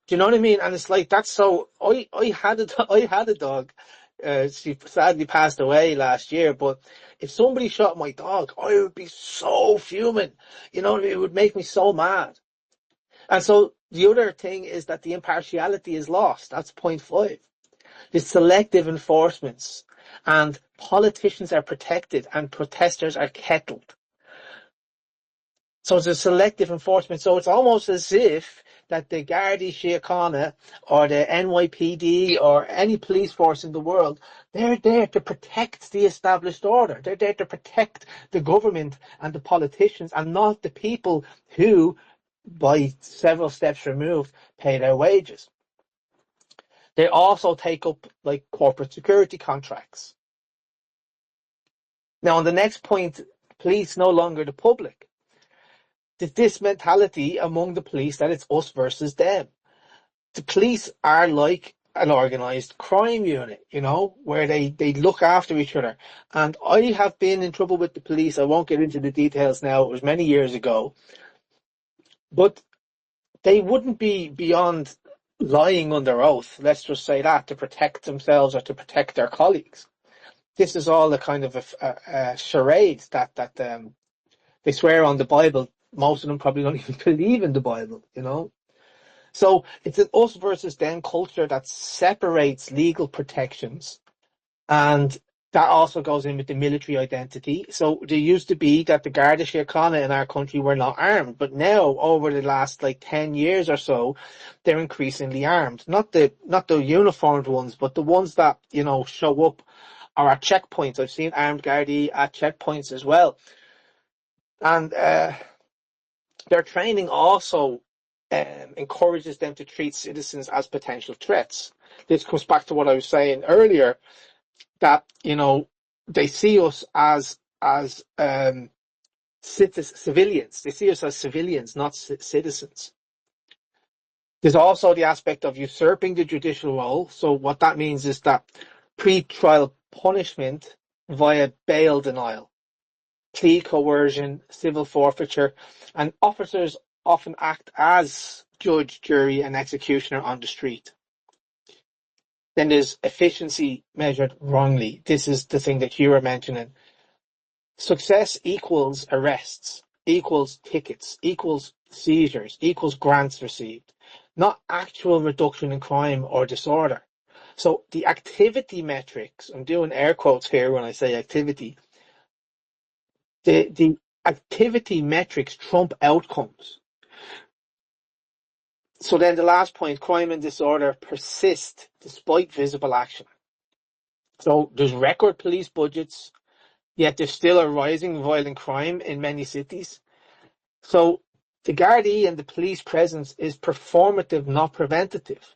Do you know what I mean? And it's that's so. I had a dog. She sadly passed away last year. But if somebody shot my dog, I would be so fuming. It would make me so mad. And so the other thing is that the impartiality is lost. That's point 5. The selective enforcements, and politicians are protected and protesters are kettled. So it's a selective enforcement. So it's almost as if that the Gardaí Síochána or the NYPD or any police force in the world, they're there to protect the established order. They're there to protect the government and the politicians, and not the people who, by several steps removed, pay their wages. They also take up like corporate security contracts. Now, on the next point, police no longer the public. There's this mentality among the police that it's us versus them. The police are like an organised crime unit, you know, where they look after each other. And I have been in trouble with the police. I won't get into the details now. It was many years ago. But they wouldn't be beyond lying under oath, let's just say that, to protect themselves or to protect their colleagues. This is all a kind of a charade that they swear on the Bible. Most of them probably don't even believe in the Bible, you know. So it's an us versus them culture that separates legal protections, and that also goes in with the military identity. So there used to be that the Garda Síochána in our country were not armed, but now over the last like 10 years or so, they're increasingly armed. Not the uniformed ones, but the ones that, you know, show up or at checkpoints. I've seen armed Gardaí at checkpoints as well. And their training also encourages them to treat citizens as potential threats. This comes back to what I was saying earlier, that, you know, they see us as civilians. They see us as civilians, not citizens. There's also the aspect of usurping the judicial role. So what that means is that pre-trial punishment via bail denial, plea coercion, civil forfeiture, and officers often act as judge, jury, and executioner on the street. Then there's efficiency measured wrongly. This is the thing that you were mentioning. Success equals arrests, equals tickets, equals seizures, equals grants received, not actual reduction in crime or disorder. So the activity metrics, I'm doing air quotes here when I say activity, the activity metrics trump outcomes. So then the last point, crime and disorder persist despite visible action. So there's record police budgets, yet there's still a rising violent crime in many cities. So the Gardaí and the police presence is performative, not preventative.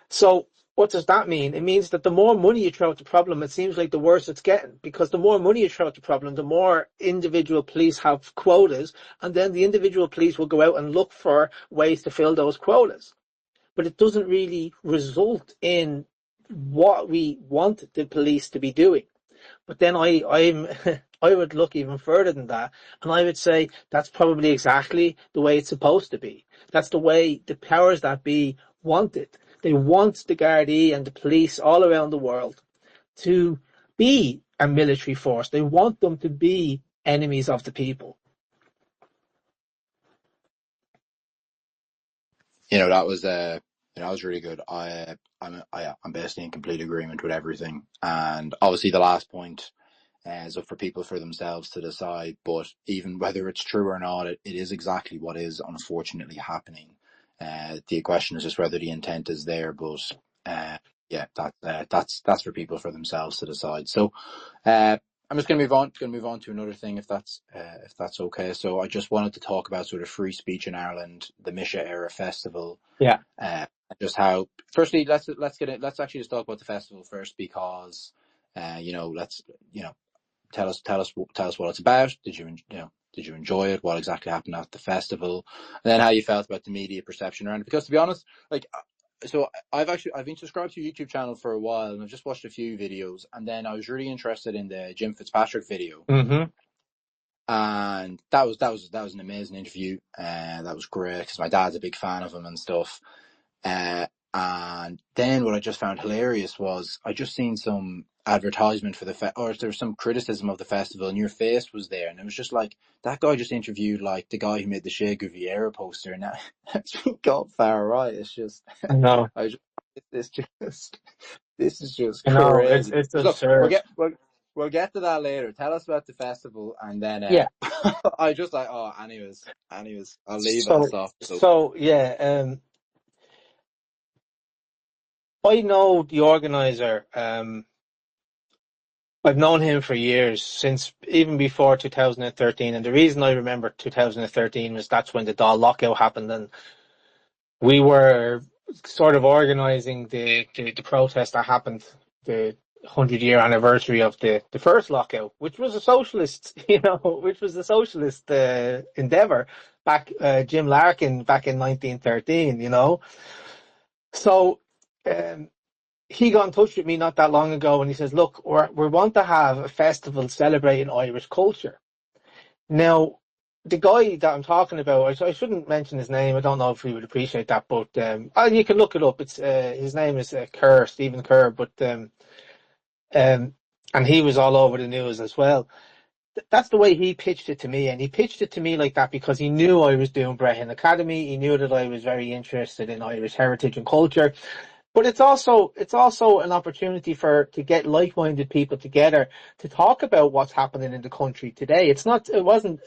So what does that mean? It means that the more money you throw at the problem, it seems like the worse it's getting, because the more money you throw at the problem, the more individual police have quotas, and then the individual police will go out and look for ways to fill those quotas. But it doesn't really result in what we want the police to be doing. But then I would look even further than that, and I would say that's probably exactly the way it's supposed to be. That's the way the powers that be want it. They want the Gardaí and the police all around the world to be a military force. They want them to be enemies of the people. You know, that was really good. I'm basically in complete agreement with everything, and obviously the last point is up for people for themselves to decide. But even whether it's true or not, it is exactly what is unfortunately happening. The question is just whether the intent is there. But yeah, that's for people for themselves to decide. So I'm just going to move on to another thing, if that's okay. So I just wanted to talk about sort of free speech in Ireland, the Misha Era Festival. Yeah. Just how. Firstly, let's actually just talk about the festival first, because tell us what it's about. Did you enjoy it? What exactly happened at the festival? And then how you felt about the media perception around it. Because to be honest, so I've been subscribed to your YouTube channel for a while, and I've just watched a few videos, and then I was really interested in the Jim Fitzpatrick video. Mm-hmm. And that was an amazing interview. That was great because my dad's a big fan of him and stuff. And then what I just found hilarious was I just seen some advertisement for or there was some criticism of the festival, and your face was there, and it was just like, that guy just interviewed like the guy who made the Che Guevara poster, and that's got far right. It's just, I know. this is just I know. crazy. It's Look, absurd. we'll get to that later. Tell us about the festival, and then Yeah. I just like, oh, anyways, I'll leave it. I'll So, stop. so yeah, I know the organizer. I've known him for years, since even before 2013. And the reason I remember 2013 was that's when the Dáil lockout happened, and we were sort of organising the protest that happened, the 100-year anniversary of the first lockout, which was a socialist, which was a socialist endeavour back, Jim Larkin back in 1913, So he got in touch with me not that long ago, and he says, look, we want to have a festival celebrating Irish culture. Now, the guy that I'm talking about, I shouldn't mention his name. I don't know if he would appreciate that, but you can look it up. It's his name is Kerr, Stephen Kerr, but and he was all over the news as well. That's the way he pitched it to me, and he pitched it to me like that because he knew I was doing Brehon Academy. He knew that I was very interested in Irish heritage and culture. But it's also an opportunity to get like-minded people together to talk about what's happening in the country today. It wasn't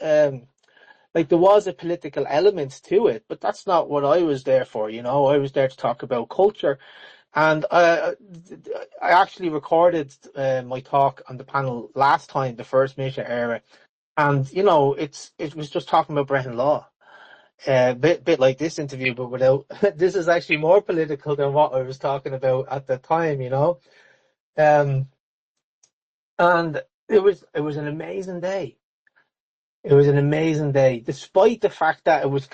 like there was a political element to it, but that's not what I was there for. I was there to talk about culture. And I actually recorded my talk on the panel last time, the first Misha era, and it was just talking about Brehon Law, bit like this interview, but without. This is actually more political than what I was talking about at the time, and it was an amazing day. It was an amazing day, despite the fact that it was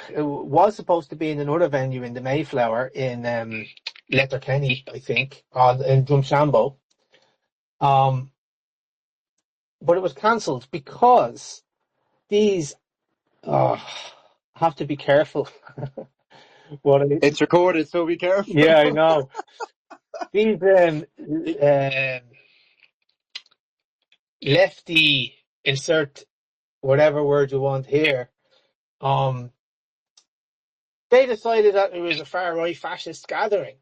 supposed to be in another venue in the Mayflower in Letterkenny, I think, in Drumshanbo. But it was cancelled because these have to be careful. It's recorded, so be careful. Yeah, I know. These lefty, insert whatever word you want here, they decided that it was a far-right fascist gathering.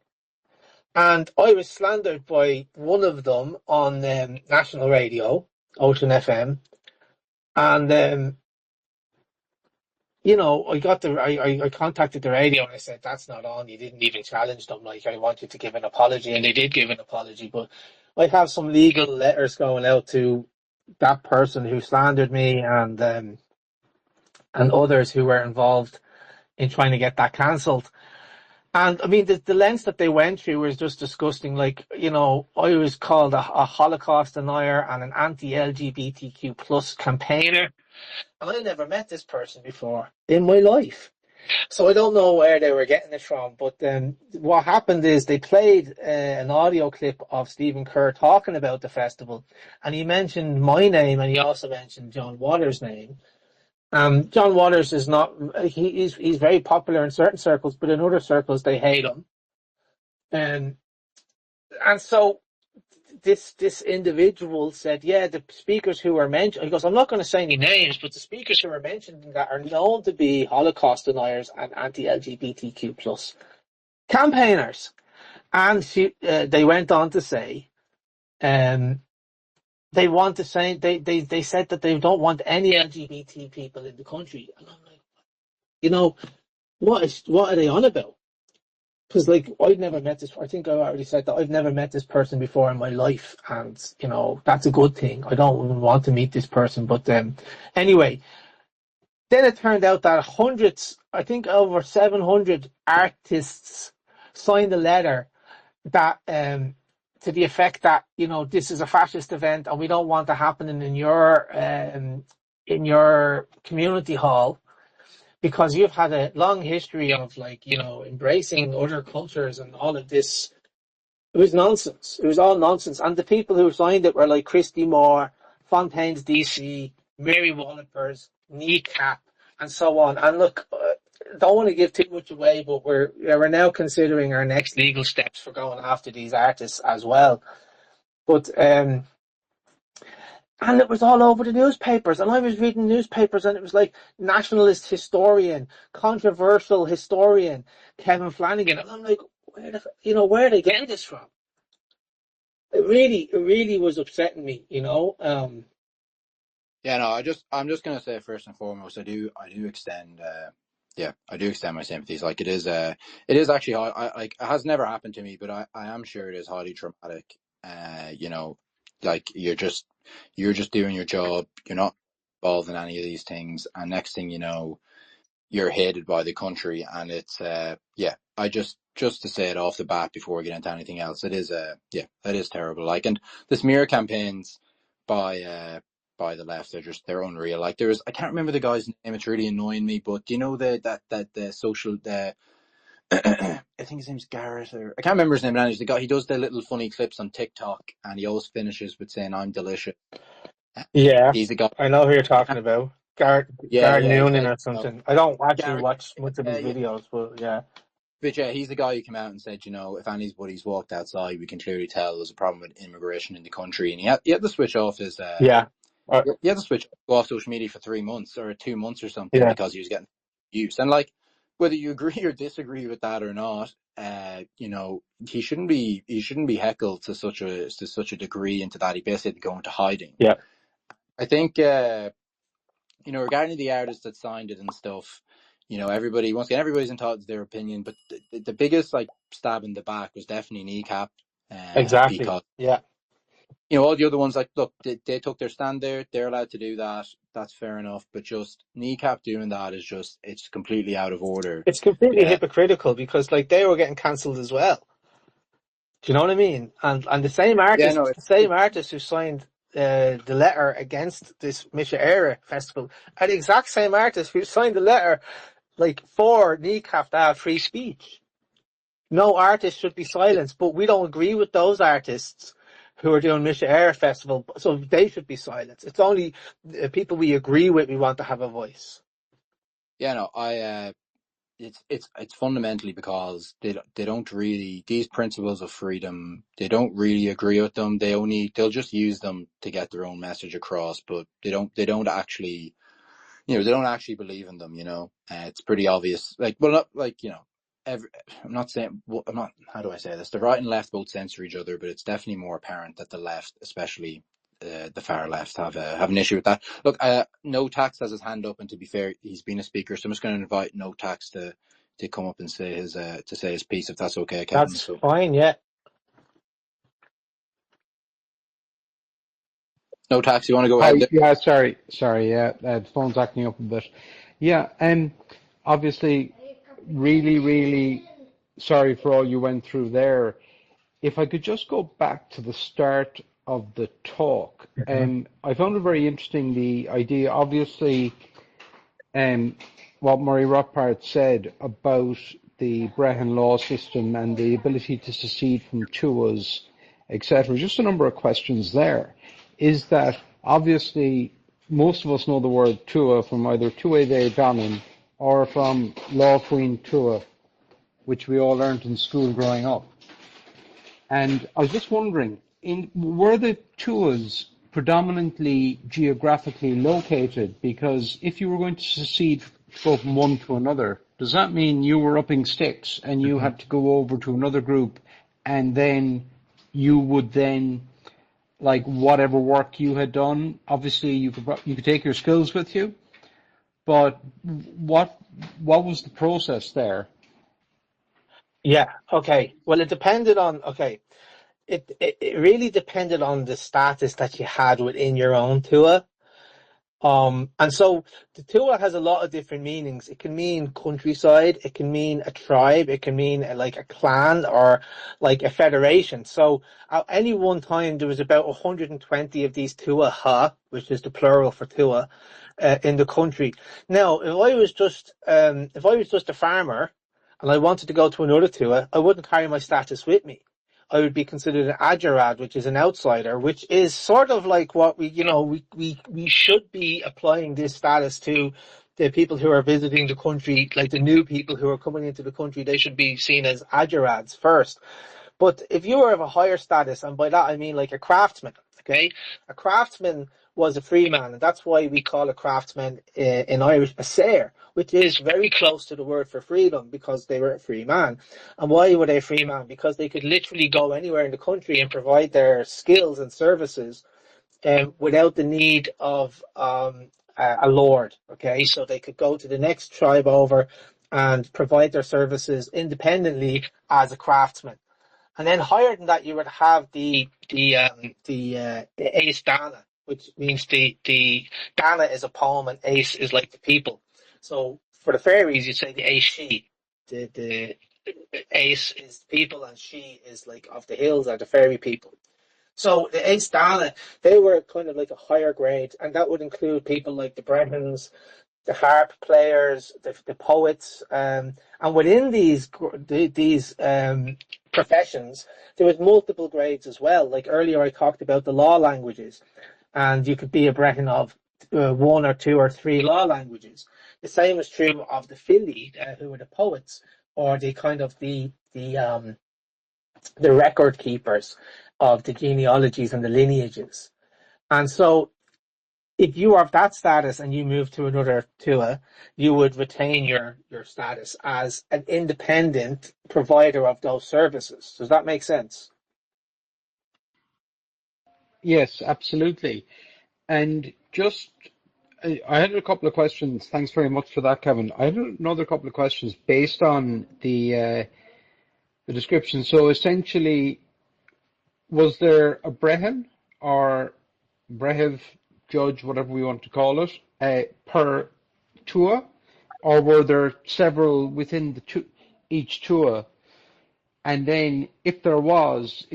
And I was slandered by one of them on national radio, Ocean FM. And, I contacted the radio and I said, that's not on. You didn't even challenge them. Like, I want you to give an apology. And they did give an apology. But I have some legal letters going out to that person who slandered me and others who were involved in trying to get that cancelled. And I mean, the lengths that they went through was just disgusting. Like, I was called a Holocaust denier and an anti-LGBTQ plus campaigner. And I never met this person before in my life. So I don't know where they were getting it from. But what happened is they played an audio clip of Stephen Kerr talking about the festival. And he mentioned my name, and he also mentioned John Waters' name. John Waters is not, he's very popular in certain circles, but in other circles they hate him. And so this individual said, yeah, the speakers who were mentioned, he goes, I'm not going to say any names, but the speakers who were mentioned that are known to be Holocaust deniers and anti-LGBTQ plus campaigners. And they went on to say, they want to say, they said that they don't want any LGBT people in the country. And I'm like, what are they on about? Because, like, I've never met this. I think I already said that I've never met this person before in my life, and that's a good thing. I don't even want to meet this person, but anyway. Then it turned out that hundreds, I think over 700 artists signed a letter that to the effect that this is a fascist event and we don't want it happening in your community hall, because you've had a long history of embracing other cultures and all of this. It was nonsense. It was all nonsense. And the people who signed it were like Christy Moore, Fontaine's DC, Mary Wallopers, Kneecap, and so on. And look, don't want to give too much away, but we're now considering our next legal steps for going after these artists as well. But and it was all over the newspapers, and I was reading newspapers, and it was like nationalist historian, controversial historian, Kevin Flanagan, and I'm like, where are they getting this from? it really was upsetting me, you know. Yeah, no, I'm just gonna say first and foremost, I do extend, yeah, I do extend my sympathies. Like it is actually, like it has never happened to me, but I am sure it is highly traumatic. You know, like you're just doing your job, you're not involved in any of these things, and next thing you know, you're hated by the country, and it's yeah. I just to say it off the bat before we get into anything else, it is yeah, it is terrible. Like, and the smear campaigns by by the left, they're unreal. Like I can't remember the guy's name, it's really annoying me, but do you know the social I think his name's Garrett, or I can't remember his name now. He's the guy, he does the little funny clips on TikTok, and he always finishes with saying I'm delicious. Yeah, He's the guy. I know who you're I talking can't, about. yeah, Gar yeah, Noonan yeah. or something. I don't actually Garrett, watch much of his yeah. videos, but yeah. But yeah, he's the guy who came out and said, you know, if anybody's walked outside, we can clearly tell there's a problem with immigration in the country. And he had to switch off his, Yeah. he had to switch off social media for 3 months or 2 months or something Yeah. because he was getting abused. And like, whether you agree or disagree with that or not, you know, he shouldn't be heckled to such a degree into that. He basically had to go into hiding. Yeah. I think, you know, regarding the artists that signed it and stuff, you know, once again, everybody's entitled to their opinion, but the biggest like stab in the back was definitely Kneecap, Exactly. because Yeah. you know all the other ones, like, look, they took their stand there, they're allowed to do that, that's fair enough, but just Kneecap doing that is just, it's completely out of order. It's completely Yeah, hypocritical because like they were getting cancelled as well. Do you know what I mean? And yeah, no, the same artist who signed the letter against this Misha Era festival are the exact same artist who signed the letter like for Kneecap to have free speech. No artist should be silenced, but we don't agree with those artists who are doing Misha Era festival, so they should be silenced. It's only people we agree with we want to have a voice. yeah, no, it's fundamentally because they don't really, these principles of freedom, they don't really agree with them. They'll just use them to get their own message across, but they don't actually, you know, they don't actually believe in them. You know, it's pretty obvious. Like, well, not like, you know, I'm not saying, well, I'm not. How do I say this? The right and left both censor each other, but it's definitely more apparent that the left, especially the far left, have an issue with that. Look, No Tax has his hand up, and to be fair, he's been a speaker, so I'm just going to invite No Tax to come up and say his piece, if that's okay, Kevin. That's So, fine, yeah. No Tax, you want to go ahead Hi, there? yeah, sorry, yeah, the phone's acting up a bit. Yeah, obviously, really sorry for all you went through there. If I could just go back to the start of the talk, I found it very interesting, the idea, obviously, what Murray Rothbard said about the Brehon Law system and the ability to secede from TUAs, etc. Just a number of questions there. Is that obviously most of us know the word TUA from either Tua de Danann or from Law Queen Tua, which we all learned in school growing up. And I was just wondering, were the TUAs predominantly geographically located? Because if you were going to secede, go from one to another, does that mean you were upping sticks and you had to go over to another group, and then you would then, like, whatever work you had done, obviously you could take your skills with you, but what was the process there? Yeah, okay. Well, it depended on, okay, it really depended on the status that you had within your own tour. And so the tour has a lot of different meanings. It can mean countryside, it can mean a tribe, it can mean like a clan or like a federation. So at any one time, there was about 120 of these tuatha, which is the plural for tua, in the country. Now, if I was just a farmer and I wanted to go to another tua, I wouldn't carry my status with me. I would be considered an Ajarad, which is an outsider, which is sort of like what we should be applying this status to the people who are visiting the country, like the new people who are coming into the country. They should be seen as Ajarads first. But if you are of a higher status, and by that I mean like a craftsman, okay, a craftsman was a free man, and that's why we call a craftsman in Irish a sair, which is very close to the word for freedom, because they were a free man. And why were they a free man? Because they could literally go anywhere in the country and provide their skills and services without the need of a lord. Okay, so they could go to the next tribe over and provide their services independently as a craftsman. And then higher than that, you would have the Ace Dana, which means the Dana is a poem and Ace is like the people. So for the fairies, you'd say the Ace she. The Ace is people and she is like of the hills are the fairy people. So the Ace Dana, they were kind of like a higher grade, and that would include people like the Brehons, the harp players, the poets, and within these professions, there was multiple grades as well. Like earlier, I talked about the law languages, and you could be a Brehon of one or two or three law languages. The same is true of the Fili, who are the poets, or the kind of the record keepers of the genealogies and the lineages. And so if you are of that status and you move to another Tua, you would retain your status as an independent provider of those services. Does that make sense? Yes, absolutely. And just, I had a couple of questions. Thanks very much for that, Kevin. I had another couple of questions based on the description. So essentially, was there a Brehon or Brehiv judge, whatever we want to call it, per Tua, or were there several within each Tua? And then, if there was,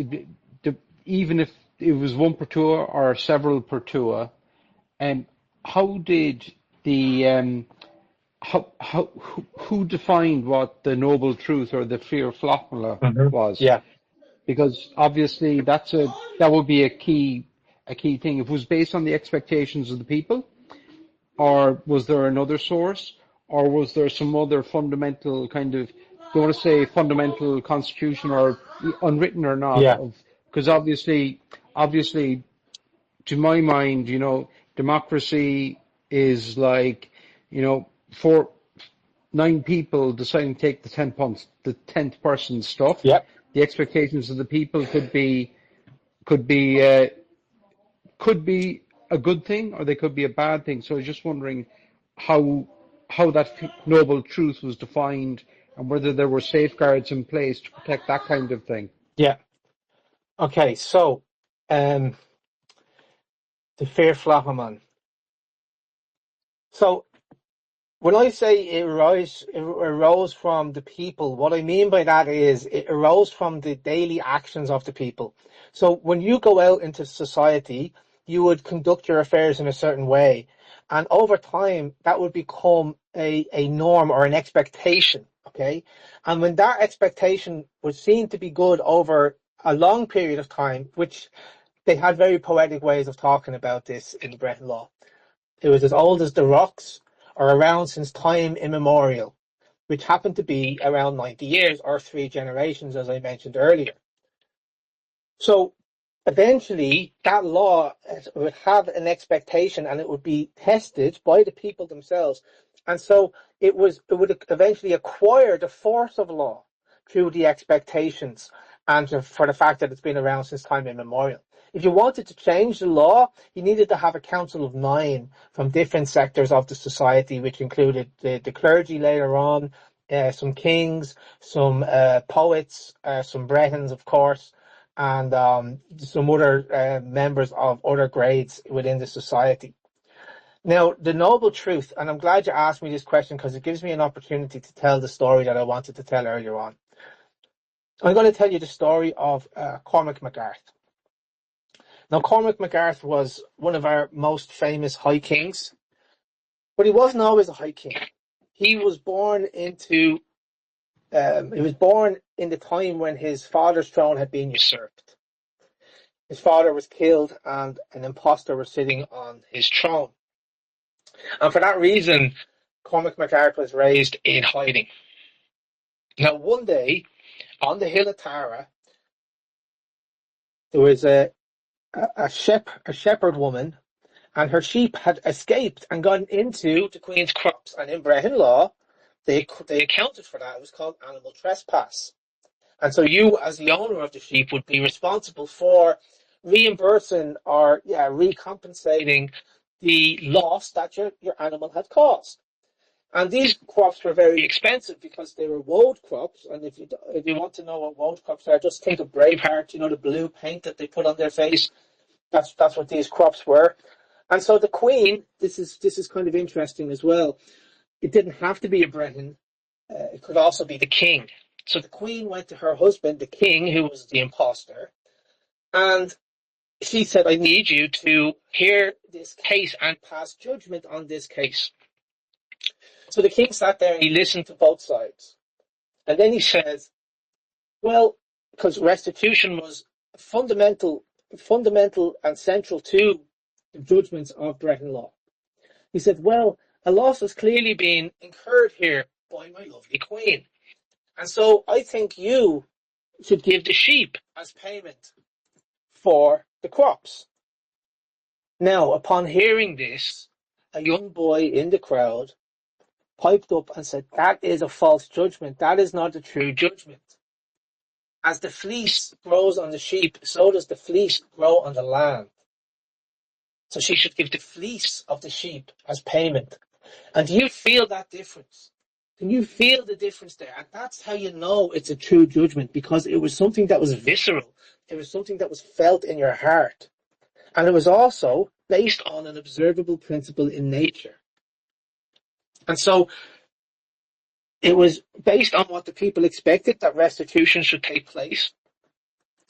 even if it was one per Tua or several per Tua, how did the who defined what the noble truth or the fear flopula was? Yeah. Because obviously that would be a key thing. If it was based on the expectations of the people, or was there another source, or was there some other fundamental kind of, do you want to say fundamental constitution, or unwritten or not? Yeah. Because obviously, to my mind, democracy is like, for 9 people deciding to take the 10th person's stuff. Yeah. The expectations of the people could be a good thing, or they could be a bad thing. So I was just wondering how that noble truth was defined, and whether there were safeguards in place to protect that kind of thing. Yeah. Okay. So, the fear flopperman. So when I say it arose from the people, what I mean by that is it arose from the daily actions of the people. So when you go out into society, you would conduct your affairs in a certain way. And over time, that would become a norm or an expectation. Okay. And when that expectation was seen to be good over a long period of time, which they had very poetic ways of talking about this in the Brehon Law. It was as old as the rocks, or around since time immemorial, which happened to be around 90 years or 3 generations, as I mentioned earlier. So eventually that law would have an expectation, and it would be tested by the people themselves. And so it would eventually acquire the force of law through the expectations, and for the fact that it's been around since time immemorial. If you wanted to change the law, you needed to have a council of 9 from different sectors of the society, which included the clergy later on, some kings, some poets, some Brehons, of course, and some other members of other grades within the society. Now, the noble truth, and I'm glad you asked me this question because it gives me an opportunity to tell the story that I wanted to tell earlier on. I'm going to tell you the story of Cormac MacArth. Now, Cormac MacArth was one of our most famous high kings, but he wasn't always a high king. He was born in the time when his father's throne had been usurped. His father was killed, and an impostor was sitting on his throne. And for that reason, Cormac MacArth was raised in hiding. Now, one day, on the hill of Tara, there was a shepherd woman, and her sheep had escaped and gone into the Queen's crops. And in Brehon law, they accounted for that. It was called animal trespass. And so you, as the owner of the sheep, would be responsible for reimbursing or recompensating the loss that your animal had caused. And these crops were very expensive because they were woad crops. And if you want to know what woad crops are, just think of Braveheart, you know, the blue paint that they put on their face. That's what these crops were. And so the Queen, this is kind of interesting as well. It didn't have to be a Brehon. It could also be the king. So the Queen went to her husband, the king, who was the imposter, and she said, I need you to hear this case and pass judgment on this case. So the king sat there and he listened to both sides. And then he says, well, because restitution was fundamental and central to the judgments of Brehon law. He said, well, a loss has clearly been incurred here by my lovely Queen. And so I think you should give the sheep as payment for the crops. Now, upon hearing this, a young boy in the crowd piped up and said, that is a false judgment. That is not a true judgment. As the fleece grows on the sheep, so does the fleece grow on the land. So she should give the fleece of the sheep as payment. And do you feel that difference? Can you feel the difference there? And that's how you know it's a true judgment, because it was something that was visceral. It was something that was felt in your heart. And it was also based on an observable principle in nature. And so it was based on what the people expected, that restitution should take place.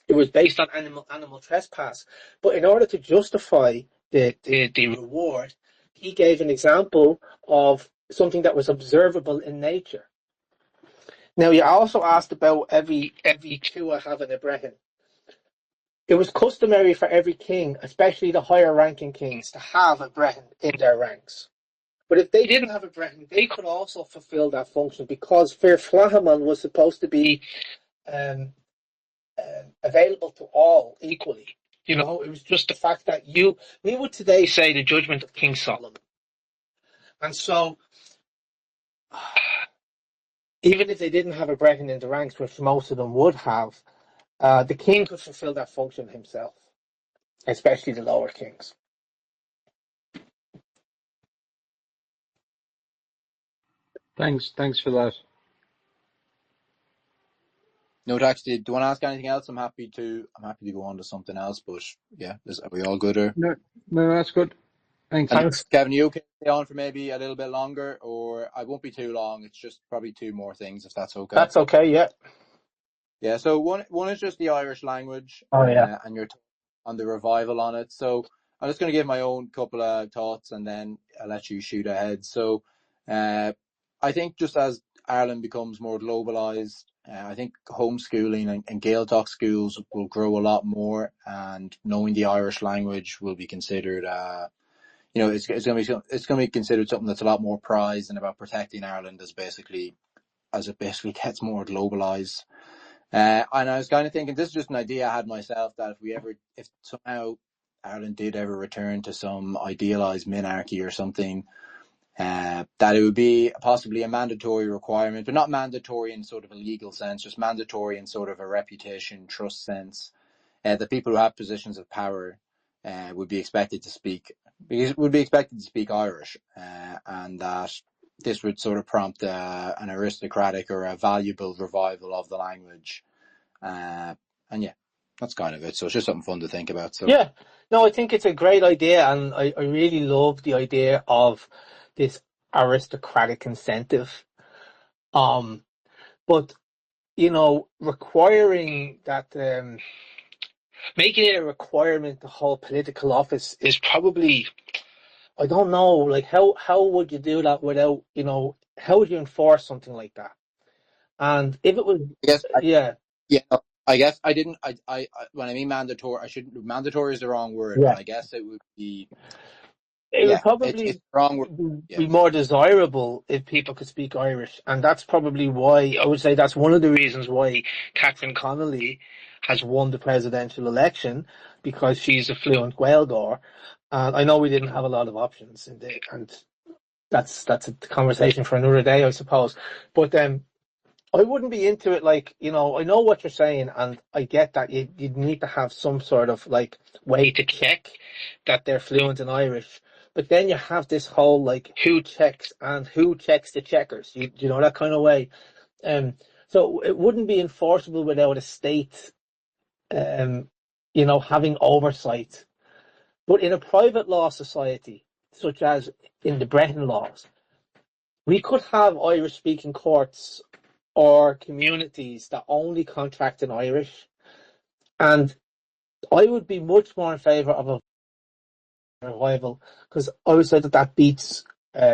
It was based on animal trespass. But in order to justify the reward, he gave an example of something that was observable in nature. Now, you also asked about every Tua having a Brehon. It was customary for every king, especially the higher ranking kings, to have a Brehon in their ranks. But if they didn't have a Brehon, they could also fulfill that function, because Fair Flahaman was supposed to be available to all equally. You know, it was just the fact that we would today say the judgment of King Solomon. And so, even if they didn't have a Brehon in the ranks, which most of them would have, the king could fulfill that function himself, especially the lower kings. Thanks for that. No, actually, do you want to ask anything else? I'm happy to go on to something else. But yeah, are we all good? Or No, that's good. Thanks. Thanks. Kevin, you can stay on for maybe a little bit longer, or I won't be too long. It's just probably two more things, if that's okay. That's okay. Yeah. Yeah. So one is just the Irish language. Oh yeah. And your on the revival on it. So I'm just going to give my own couple of thoughts, and then I'll let you shoot ahead. So, I think just as Ireland becomes more globalized, I think homeschooling and Gaeltacht schools will grow a lot more, and knowing the Irish language will be considered, it's going to be considered something that's a lot more prized, and about protecting Ireland as it basically gets more globalized. And I was kind of thinking, this is just an idea I had myself, that if somehow Ireland did ever return to some idealized monarchy or something, that it would be possibly a mandatory requirement, but not mandatory in sort of a legal sense, just mandatory in sort of a reputation, trust sense, that people who have positions of power would be expected to speak Irish, and that this would sort of prompt an aristocratic or a valuable revival of the language. And yeah, that's kind of it. So it's just something fun to think about. So yeah, no, I think it's a great idea, and I really love the idea of this aristocratic incentive. But requiring that, making it a requirement to hold political office is probably, I don't know, like how would you do that without, how would you enforce something like that? And if it was, I guess I didn't. I when I mean mandatory, I shouldn't. Mandatory is the wrong word, but I guess it would be. It would probably it's the wrong word. be more desirable if people could speak Irish, and that's probably why I would say that's one of the reasons why Catherine Connolly has won the presidential election because she's a fluent Gaeilgeoir. And I know we didn't have a lot of options and that's a conversation for another day, I suppose. But I wouldn't be into it like, I know what you're saying, and I get that you need to have some sort of like way to check that they're fluent in Irish. But then you have this whole like who checks the checkers. You know, that kind of way. So it wouldn't be enforceable without a state, having oversight. But in a private law society, such as in the Brehon laws, we could have Irish-speaking courts or communities that only contract in Irish, and I would be much more in favour of a revival because I would say that beats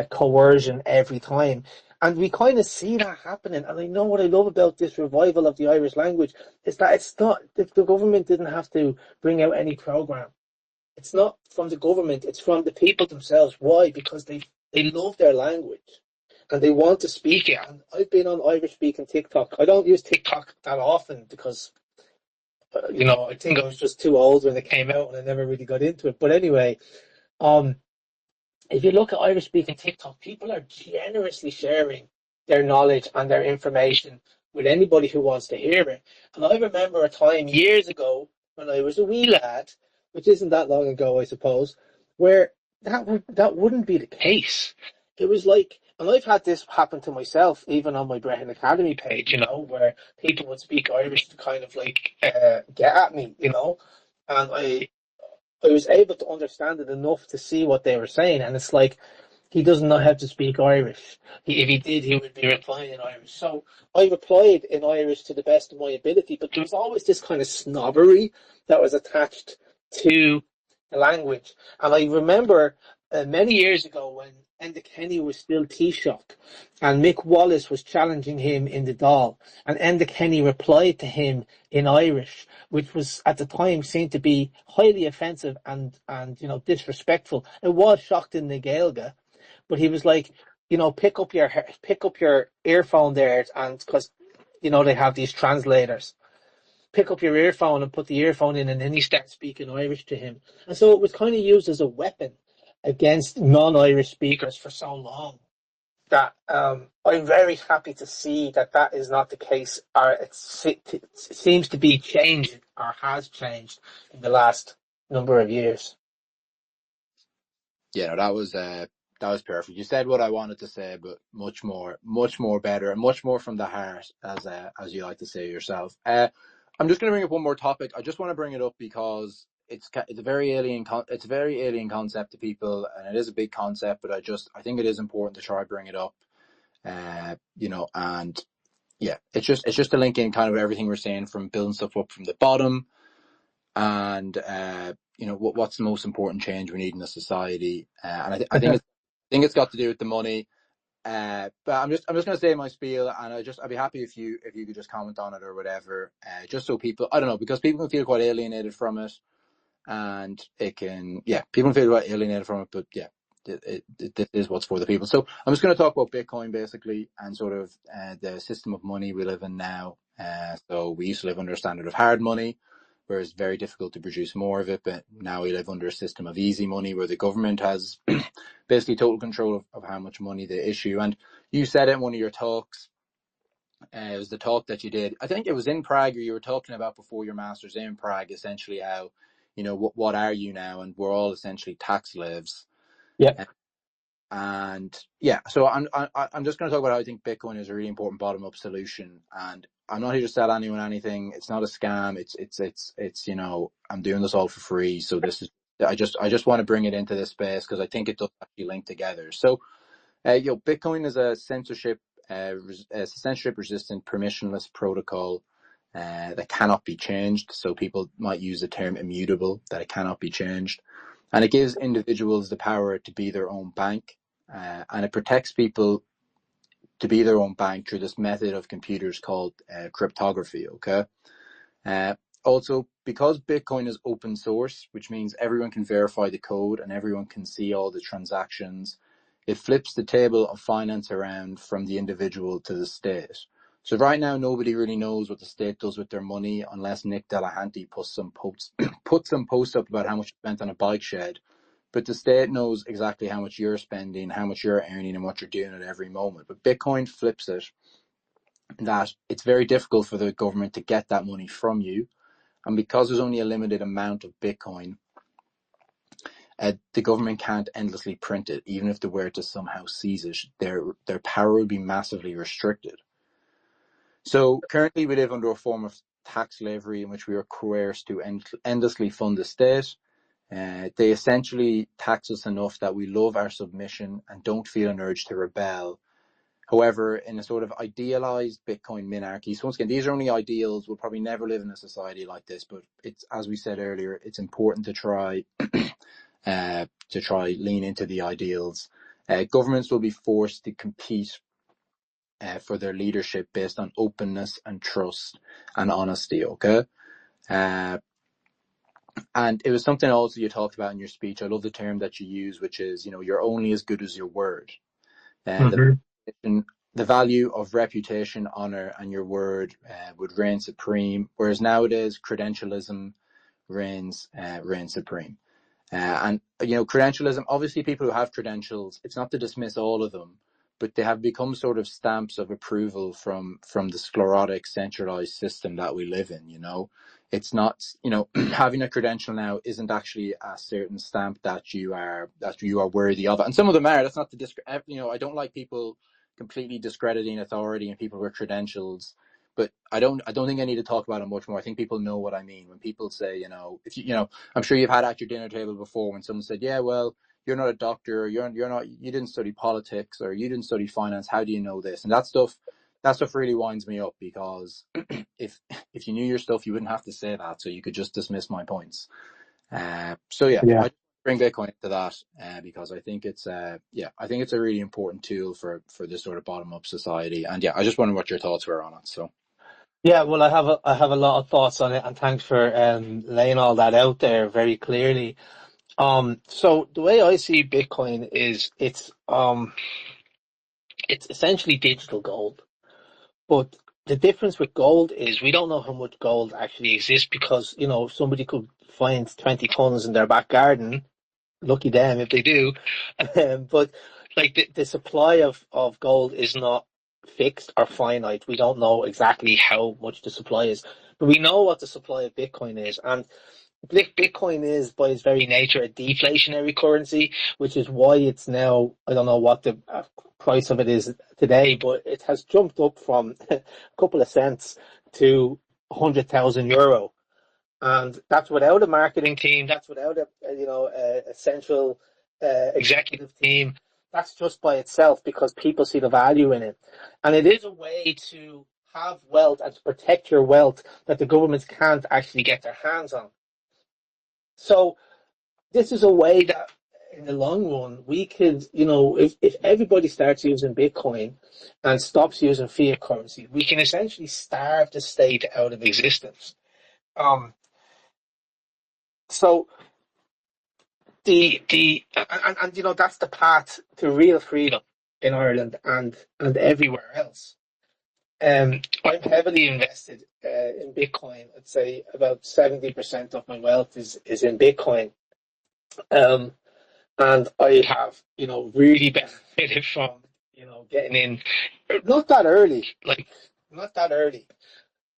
coercion every time. And we kind of see that happening. And I know what I love about this revival of the Irish language is that it's not, if the government didn't have to bring out any programme, it's not from the government, it's from the people themselves. Why? Because they love their language and they want to speak it. And I've been on Irish speaking TikTok. I don't use TikTok that often because, I think I was just too old when it came out and I never really got into it. But anyway, if you look at Irish speaking TikTok, people are generously sharing their knowledge and their information with anybody who wants to hear it. And I remember a time years ago when I was a wee lad, which isn't that long ago, I suppose, where that wouldn't be the case. It was like, and I've had this happen to myself, even on my Brehon Academy page, where people would speak Irish to kind of like get at me, and I was able to understand it enough to see what they were saying, and it's like he doesn't know how to speak Irish. If he did, he would be replying in Irish. So I replied in Irish to the best of my ability, but there was always this kind of snobbery that was attached to the language. And I remember many years ago when Enda Kenny was still Taoiseach and Mick Wallace was challenging him in the Dáil, and Enda Kenny replied to him in Irish, which was at the time seen to be highly offensive and disrespectful. It was shocked in the Gaeilge, but he was like, pick up your earphone there, and because they have these translators. Pick up your earphone and put the earphone in, and then he starts speaking Irish to him. And so it was kind of used as a weapon against non-Irish speakers for so long that I'm very happy to see that is not the case, or it seems to be changing, or has changed in the last number of years. Yeah, no, that was perfect. You said what I wanted to say, but much more better, and much more from the heart, as you like to say yourself. I'm just going to bring up one more topic. I just want to bring it up because it's a very alien concept to people, and it is a big concept. But I think it is important to try bring it up. And yeah, it's just to link in kind of everything we're saying, from building stuff up from the bottom, and what's the most important change we need in a society. And I think it's got to do with the money. But I'm just going to say my spiel, and I'd be happy if you could just comment on it or whatever, just so people, I don't know, because people can feel quite alienated from it, and people can feel quite alienated from it, but yeah, it is what's for the people. So I'm just going to talk about Bitcoin basically, and sort of the system of money we live in now. So we used to live under a standard of hard money, where it's very difficult to produce more of it, but now we live under a system of easy money, where the government has basically total control of how much money they issue. And you said it in one of your talks, it was the talk that you did, I think it was in Prague, or you were talking about before your master's in Prague, essentially how, what are you now? And we're all essentially tax slaves. Yeah. And yeah, so I'm just going to talk about how I think Bitcoin is a really important bottom-up solution. And I'm not here to sell anyone anything. It's not a scam. It's I'm doing this all for free. So I just want to bring it into this space because I think it does actually link together. So, Bitcoin is a censorship-resistant, permissionless protocol that cannot be changed. So people might use the term immutable, that it cannot be changed. And it gives individuals the power to be their own bank. And it protects people to be their own bank through this method of computers called cryptography, okay? Also, because Bitcoin is open source, which means everyone can verify the code and everyone can see all the transactions, it flips the table of finance around from the individual to the state. So right now, nobody really knows what the state does with their money unless Nick Delahanty puts some posts up about how much you spent on a bike shed. But the state knows exactly how much you're spending, how much you're earning, and what you're doing at every moment. But Bitcoin flips it, that it's very difficult for the government to get that money from you. And because there's only a limited amount of Bitcoin, the government can't endlessly print it. Even if they were to somehow seize it, their power would be massively restricted. So currently we live under a form of tax slavery in which we are coerced to endlessly fund the state. They essentially tax us enough that we love our submission and don't feel an urge to rebel. However, in a sort of idealized Bitcoin minarchy, so once again, these are only ideals. We'll probably never live in a society like this, but it's, as we said earlier, it's important to try lean into the ideals. Governments will be forced to compete for their leadership based on openness and trust and honesty. Okay. And it was something also you talked about in your speech. I love the term that you use, which is, you're only as good as your word. The value of reputation, honor, and your word would reign supreme, whereas nowadays credentialism reigns supreme. And credentialism, obviously people who have credentials, it's not to dismiss all of them, but they have become sort of stamps of approval from the sclerotic centralized system that we live in. It's not, having a credential now isn't actually a certain stamp that you are worthy of. And some of them are. That's not to I don't like people completely discrediting authority and people with credentials. But I don't think I need to talk about it much more. I think people know what I mean when people say, if I'm sure you've had at your dinner table before when someone said, yeah, well, you're not a doctor, you didn't study politics, or you didn't study finance. How do you know this? And that stuff really winds me up, because if you knew your stuff, you wouldn't have to say that. So you could just dismiss my points. I bring Bitcoin into that because I think it's a really important tool for this sort of bottom up society. And I just wondered what your thoughts were on it. So. Yeah, well, I have a lot of thoughts on it, and thanks for laying all that out there very clearly. So the way I see Bitcoin is it's essentially digital gold, but the difference with gold is we don't know how much gold actually exists, because somebody could find 20 tons in their back garden. Lucky them if they do. But like the supply of gold is not fixed or finite. We don't know exactly how much the supply is, but we know what the supply of Bitcoin is. And Bitcoin is, by its very nature, a deflationary currency, which is why it's now, I don't know what the price of it is today, but it has jumped up from a couple of cents to 100,000 euro. And that's without a marketing team. That's without a central executive team. That's just by itself, because people see the value in it. And it is a way to have wealth and to protect your wealth that the governments can't actually get their hands on. So this is a way that in the long run, we could, if everybody starts using Bitcoin and stops using fiat currency, we can essentially starve the state out of existence. So that's the path to real freedom in Ireland and everywhere else. I'm heavily invested in Bitcoin. I'd say about 70% of my wealth is in Bitcoin. And I have, really benefited from, getting in not that early,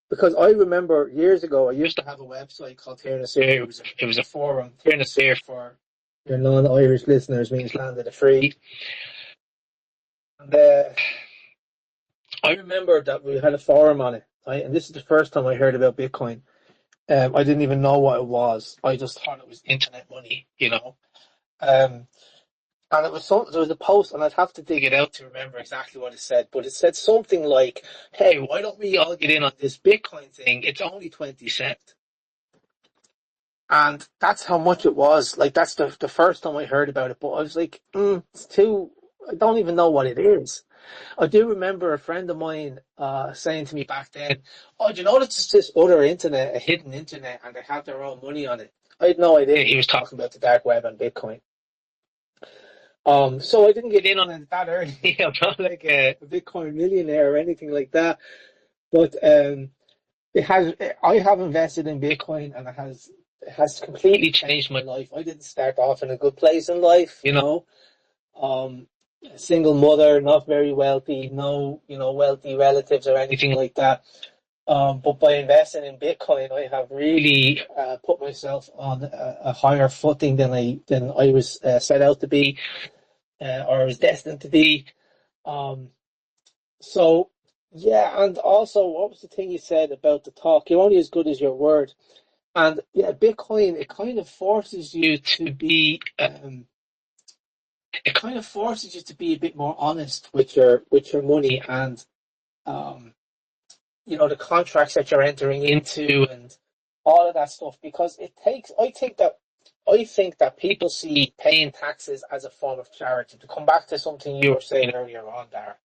because I remember years ago I used to have a website called Tíre It was a forum. Tíre for your non-Irish listeners means land of the free. And I remember that we had a forum on it, right? And this is the first time I heard about Bitcoin. I didn't even know what it was. I just thought it was internet money, and there was a post, and I'd have to dig it out to remember exactly what it said, but it said something like, hey, why don't we all get in on this Bitcoin thing? It's only 20 cents. And that's how much it was. Like, that's the first time I heard about it, but I was like, it's too, I don't even know what it is. I do remember a friend of mine saying to me back then, oh, do you know it's this other internet, a hidden internet, and they have their own money on it? I had no idea he was talking about the dark web and Bitcoin. So I didn't get in on it that early. I'm not like a Bitcoin millionaire or anything like that. But I have invested in Bitcoin, and it has completely changed my life. I didn't start off in a good place in life, um, a single mother, not very wealthy, no, wealthy relatives or anything like that. But by investing in Bitcoin, I have really put myself on a higher footing than I was set out to be, or was destined to be. Um, so yeah, and also, what was the thing you said about the talk? You're only as good as your word. And yeah, Bitcoin, it kind of forces you to be a bit more honest with your money, and um the contracts that you're entering into and all of that stuff, because I think that people see paying taxes as a form of charity. To come back to something you were saying earlier on, Dara,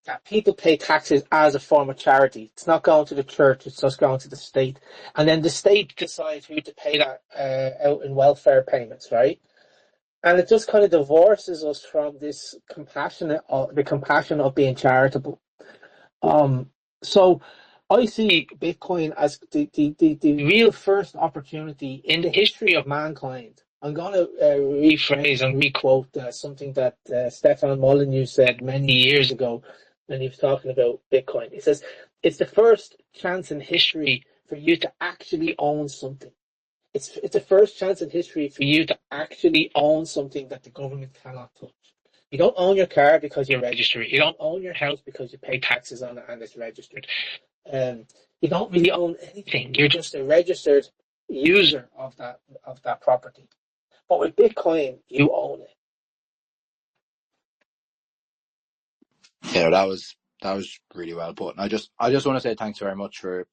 that people pay taxes as a form of charity. It's not going to the church, it's just going to the state. And then the state decides who to pay that out in welfare payments, right? And it just kind of divorces us from this the compassion of being charitable. So I see Bitcoin as the real first opportunity in the history of mankind. I'm going to rephrase and requote something that Stefan Molyneux said many years ago when he was talking about Bitcoin. He says, it's the first chance in history for you to actually own something. It's the first chance in history for you to actually own something that the government cannot touch. You don't own your car because you register it. You don't own your house because you pay taxes on it and it's registered. Um, you don't really own anything. You're just a registered user of that property. But with Bitcoin, you own it. Yeah, that was really well put. And I just want to say thanks very much for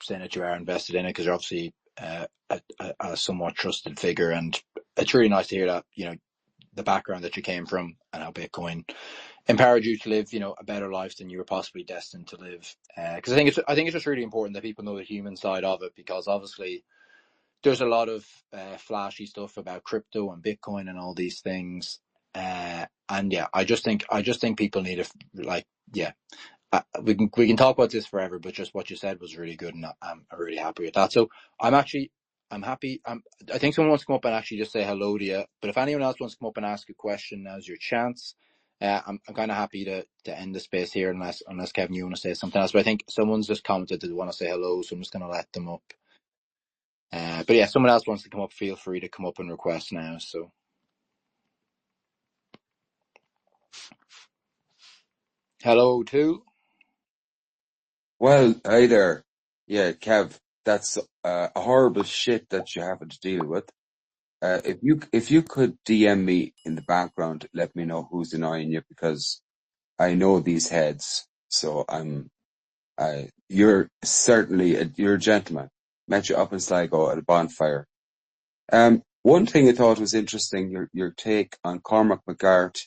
saying that you are invested in it, because you're obviously a somewhat trusted figure, and it's really nice to hear that the background that you came from and how Bitcoin empowered you to live a better life than you were possibly destined to live. Because I think it's just really important that people know the human side of it, because obviously there's a lot of flashy stuff about crypto and Bitcoin and all these things. And yeah, I just think people need to we can talk about this forever, but just what you said was really good, and I'm really happy with that. So I'm happy. I think someone wants to come up and actually just say hello to you. But if anyone else wants to come up and ask a question, now's your chance. I'm kind of happy to end the space here, unless Kevin, you want to say something else. But I think someone's just commented that they want to say hello, so I'm just going to let them up. But yeah, someone else wants to come up, feel free to come up and request now. So hello too. Well, hey there. Yeah, Kev, that's a horrible shit that you're having to deal with. If you could DM me in the background, let me know who's annoying you, because I know these heads. So you're certainly you're a gentleman. Met you up in Sligo at a bonfire. One thing I thought was interesting, your take on Cormac McGart.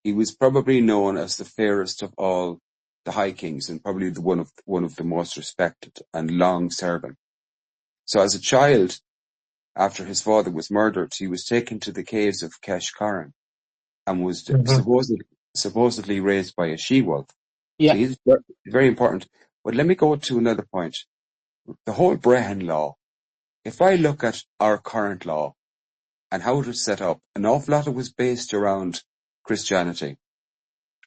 He was probably known as the fairest of all the High Kings, and probably one of the most respected and long serving. So as a child, after his father was murdered, he was taken to the caves of Keshkaran and was Mm-hmm. supposedly raised by a she-wolf. So Yeah. he's very important. But let me go to another point. The whole Brehon Law, if I look at our current law and how it was set up, an awful lot of it was based around Christianity.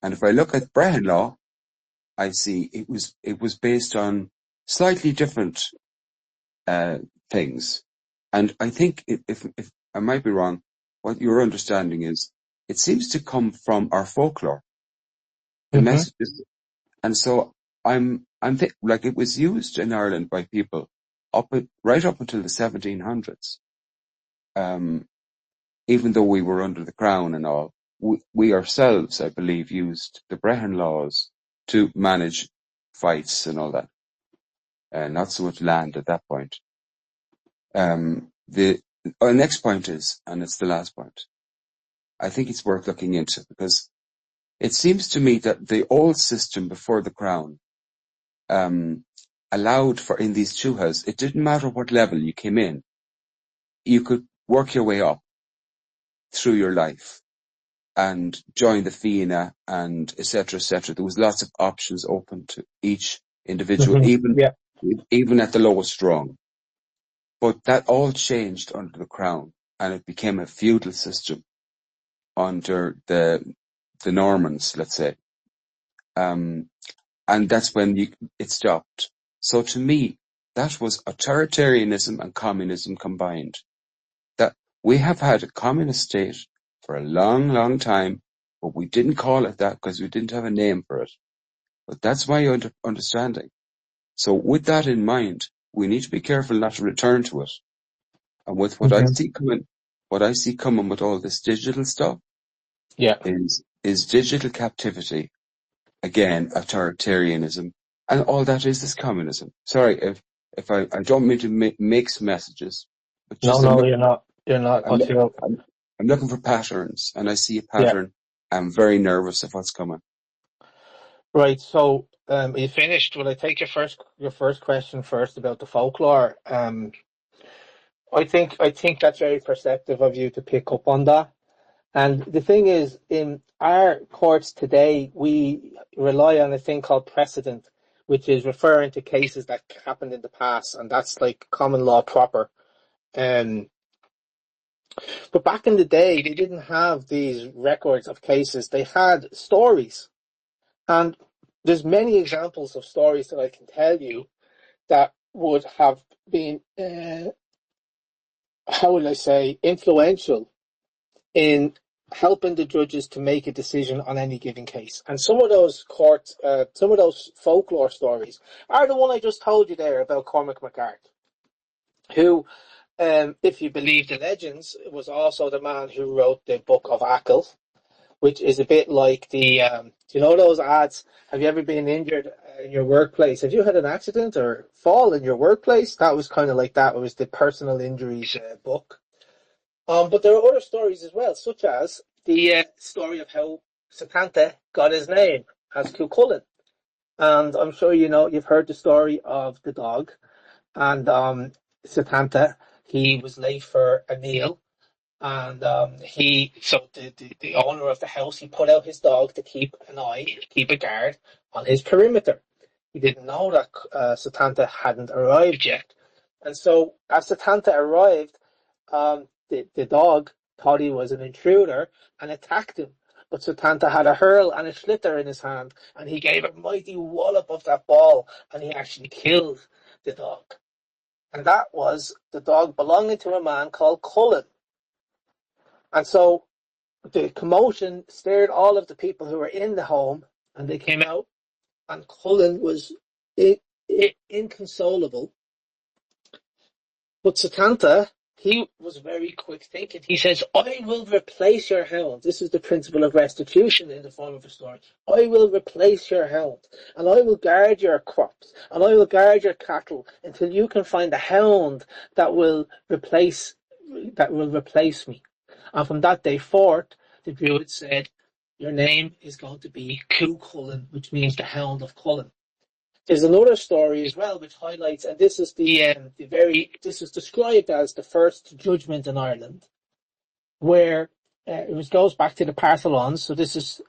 And if I look at Brehon Law, I see it was based on slightly different things. And I think if I might be wrong, what your understanding is, it seems to come from our folklore, the Mm-hmm. messages. And so like it was used in Ireland by people right up until the 1700s. Even though we were under the crown and all, we ourselves, I believe, used the Brehon laws to manage fights and all that. Not so much land at that point. The next point is, and it's the last point, I think it's worth looking into, because it seems to me that the old system before the crown allowed for, in these chuhas, it didn't matter what level you came in, you could work your way up through your life and join the Fianna and etc. etc. There was lots of options open to each individual, even Yeah. even at the lowest rung. But that all changed under the crown, and it became a feudal system under the Normans, let's say. And that's when it stopped. So to me, that was authoritarianism and communism combined. That we have had a communist state for a long, long time, but we didn't call it that because we didn't have a name for it. But that's my understanding. So with that in mind, we need to be careful not to return to it. And with what I Mm-hmm. see coming with all this digital stuff Yeah. is digital captivity, again, authoritarianism, and all that is communism. Sorry if I don't mean to mix messages, but No, just no, you're not. You're not. I'm, What's your? I'm, I'm looking for patterns, and I see a Yeah. pattern. I'm very nervous of what's coming. Right. So, are you finished? Will I take your first question first about the folklore? I think that's very perceptive of you to pick up on that. And the thing is, in our courts today, we rely on a thing called precedent, which is referring to cases that happened in the past, and that's like common law proper. Um, but back in the day, they didn't have these records of cases. They had stories, and there's many examples of stories that I can tell you that would have been, how would I say, influential in helping the judges to make a decision on any given case. And some of those some of those folklore stories are the one I just told you there about Cormac McCart, who, if you believe the legends, was also the man who wrote the Book of Achill, which is a bit like the, you know those ads? Have you ever been injured in your workplace? Have you had an accident or fall in your workplace? That was kind of like that. It was the personal injuries book. But there are other stories as well, such as the story of how Satanta got his name as Cuchulainn. And I'm sure you've heard the story of the dog. And Satanta, he was late for a meal. And the owner of the house, he put out his dog to keep an eye, keep a guard on his perimeter. He didn't know that Satanta hadn't arrived yet. And so as Satanta arrived, the dog thought he was an intruder and attacked him. But Satanta had a hurl and a sliotar in his hand, and he gave a mighty wallop of that ball, and he actually killed the dog. And that was the dog belonging to a man called Cullen. And so the commotion stirred all of the people who were in the home, and they came out, and Cullen was inconsolable. But Satanta, he was very quick thinking. He says, I will replace your hound. This is the principle of restitution in the form of a story. I will replace your hound, and I will guard your crops, and I will guard your cattle until you can find a hound that will replace me. And from that day forth, the Druids said, your name is going to be Cuchulainn, which means the Hound of Cullen. There's another story as well which highlights, and this is this is described as the first judgment in Ireland, where it goes back to the Partholons. So this is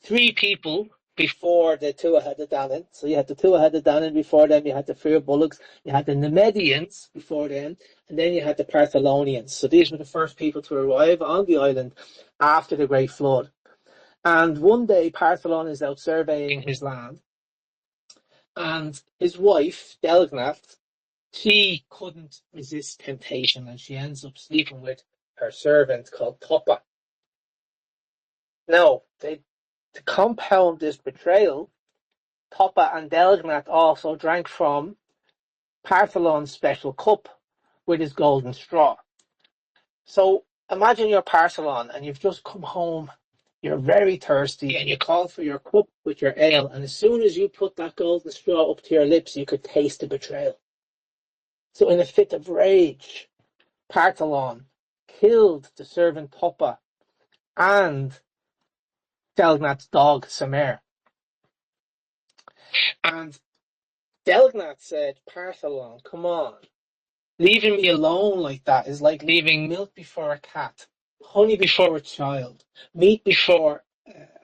three people before the two-headed Danann. So you had the two-headed Danann before them, you had the Fir Bullocks, you had the Nemedians before them, and then you had the Partholonians. So these were the first people to arrive on the island after the Great Flood. And one day Partholon is out surveying his land, and his wife, Delgnat, she couldn't resist temptation, and she ends up sleeping with her servant called Toppa. Now, to compound this betrayal, Toppa and Delgnat also drank from Partholon's special cup with his golden straw. So imagine you're Partholon and you've just come home, you're very thirsty, and you call for your cup with your ale, and as soon as you put that golden straw up to your lips, you could taste the betrayal. So in a fit of rage, Partholon killed the servant Toppa and Delgnat's dog Samer. And Delgnat said, Partholon, come on. Leaving me alone like that is like leaving milk before a cat, honey before a child, meat before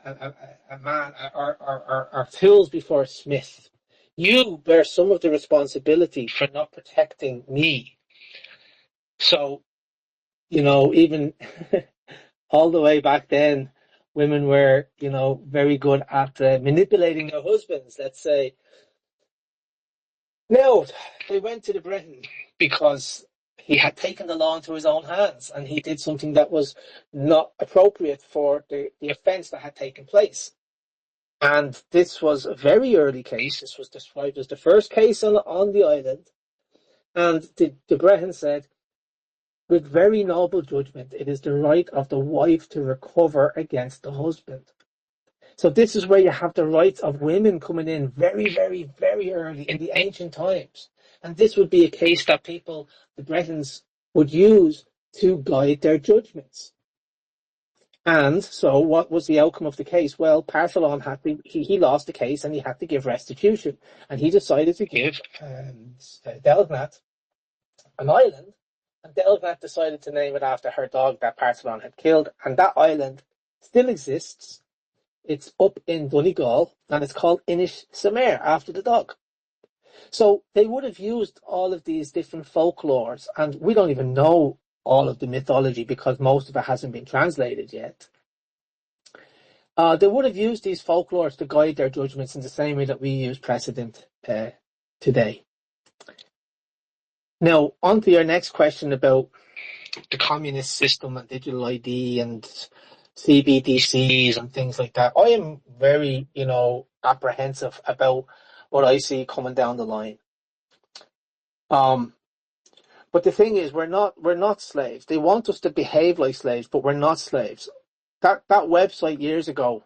a man, or tools before a smith. you bear some of the responsibility for not protecting me. So, even all the way back then, women were, very good at manipulating their husbands, let's say. No, they went to the Brehon because he had taken the law into his own hands and he did something that was not appropriate for the offence that had taken place. And this was a very early case. This was described as the first case on the island. And the Brehon said, with very noble judgment, it is the right of the wife to recover against the husband. So this is where you have the rights of women coming in very, very, very early in the ancient times. And this would be a case that the Brehons, would use to guide their judgments. And so what was the outcome of the case? Well, Partholon he lost the case and he had to give restitution. And he decided to give Delgnat an island. And Delgnat decided to name it after her dog that Partholon had killed. And that island still exists. It's up in Donegal, and it's called Inish Samer, after the dog. So they would have used all of these different folklores, and we don't even know all of the mythology because most of it hasn't been translated yet. They would have used these folklores to guide their judgments in the same way that we use precedent today. Now, on to your next question about the communist system and digital ID and CBDCs and things like that. I am very, apprehensive about what I see coming down the line. But the thing is, we're not slaves. They want us to behave like slaves, but we're not slaves. That website years ago,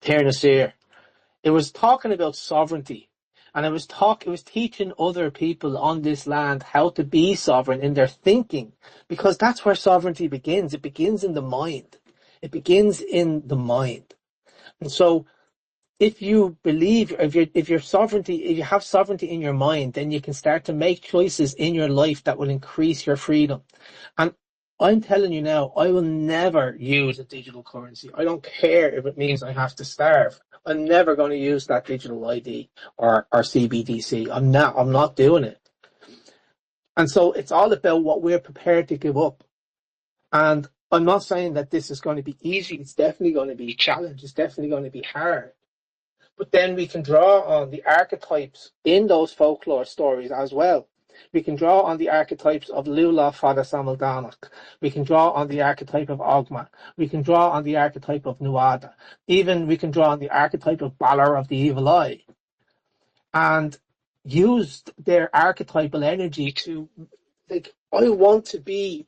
Tír it was talking about sovereignty. And it was teaching other people on this land how to be sovereign in their thinking, because that's where sovereignty begins. It begins in the mind. It begins in the mind. And so if you believe, if you have sovereignty in your mind, then you can start to make choices in your life that will increase your freedom. And I'm telling you now, I will never use a digital currency. I don't care if it means I have to starve. I'm never going to use that digital ID or CBDC. I'm not doing it. And so it's all about what we're prepared to give up. And I'm not saying that this is going to be easy. It's definitely going to be a challenge. It's definitely going to be hard. But then we can draw on the archetypes in those folklore stories as well. We can draw on the archetypes of Lula Fada Samaldanach. We can draw on the archetype of Ogma. We can draw on the archetype of Nuada. Even we can draw on the archetype of Balor of the Evil Eye. And use their archetypal energy to, I want to be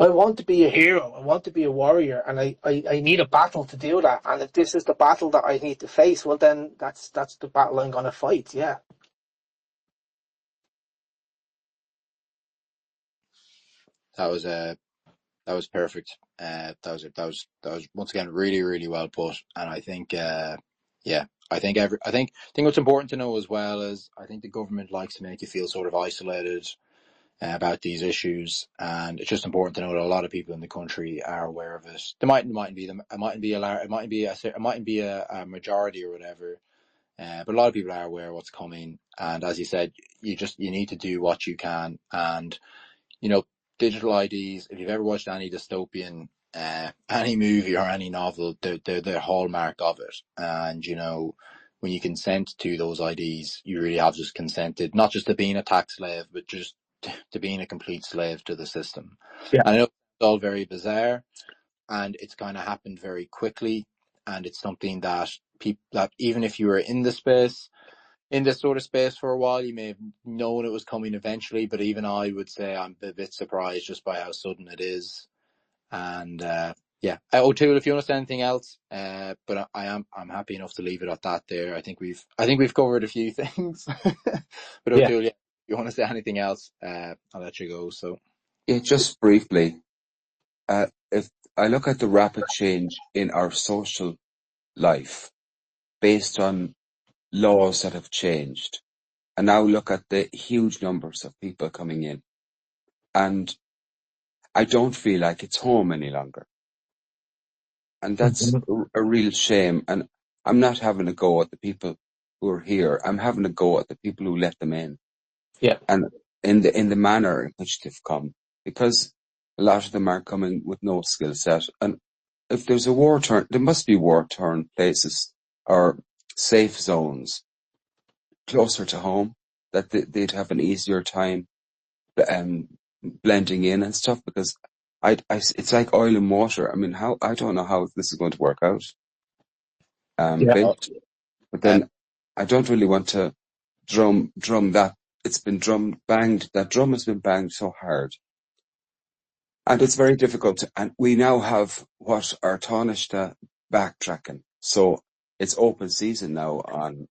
a hero. I want to be a warrior, and I need a battle to do that. And if this is the battle that I need to face, well, then that's the battle I'm going to fight. Yeah. That was perfect. That was once again really, really well put. And I think I think what's important to know as well is I think the government likes to make you feel sort of isolated about these issues, and it's just important to know that a lot of people in the country are aware of it. There mightn't be a majority or whatever, but a lot of people are aware of what's coming. And as you said, you need to do what you can. And digital IDs. If you've ever watched any dystopian, any movie or any novel, they're the hallmark of it. And when you consent to those IDs, you really have just consented, not just to being a tax slave, but just to being a complete slave to the system. Yeah. And I know it's all very bizarre, and it's kind of happened very quickly, and it's something that even if you were in this sort of space for a while, you may have known it was coming eventually, but even I would say I'm a bit surprised just by how sudden it is. And O'Toole, if you want to say anything else, but I'm happy enough to leave it at that there. I think we've covered a few things. But O'Toole, if you want to say anything else, I'll let you go. So Yeah, just briefly, if I look at the rapid change in our social life based on laws that have changed, and now look at the huge numbers of people coming in, and I don't feel like it's home any longer. And that's a real shame. And I'm not having a go at the people who are here, I'm having a go at the people who let them in, Yeah. and in the manner in which they've come, because a lot of them are coming with no skill set. And if there's a war torn, there must be war torn places or safe zones closer to home that they'd have an easier time blending in and stuff, because it's like oil and water. I mean, I don't know how this is going to work out, Yeah. Bill, but Uh, then I don't really want to drum that. It's been banged. That drum has been banged so hard, and it's very difficult. And we now have what our Taoiseach backtracking. So it's open season now on.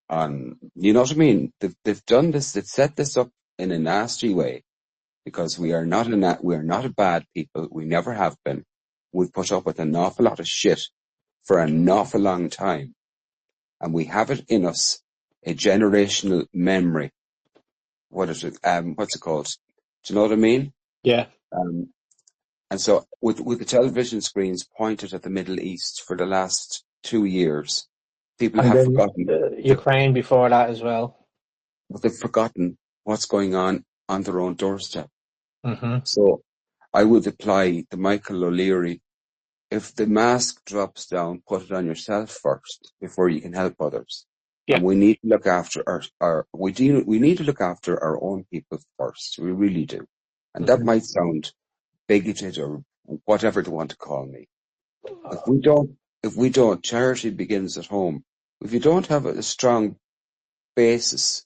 You know what I mean? They've done this. They've set this up in a nasty way, because we are not a bad people. We never have been. We've put up with an awful lot of shit for an awful long time, and we have it in us, a generational memory. What is it? What's it called? Do you know what I mean? Yeah. Um, and so with the television screens pointed at the Middle East for the last 2 years, people And have then forgotten, Ukraine before that as well. but they've forgotten what's going on their own doorstep. Mm-hmm. So I would apply the Michael O'Leary: if the mask drops down, put it on yourself first before you can help others. Yeah. And we need to look after we need to look after our own people first. We really do. And that Mm-hmm. might sound bigoted or whatever they want to call me. If we don't, charity begins at home. If you don't have a strong basis,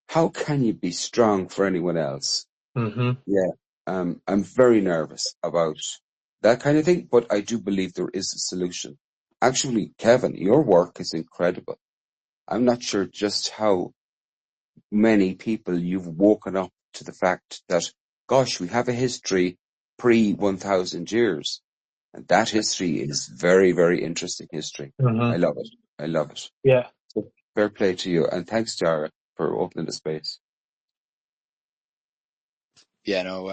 how can you be strong for anyone else? Mm-hmm. Yeah. I'm very nervous about that kind of thing, but I do believe there is a solution. Actually, Kevin, your work is incredible. I'm not sure just how many people you've woken up to the fact that, gosh, we have a history pre 1000 years. And that history is very, very interesting history. Mm-hmm. I love it. I love it. Yeah. So fair play to you. And thanks, Dara, for opening the space. Yeah, no,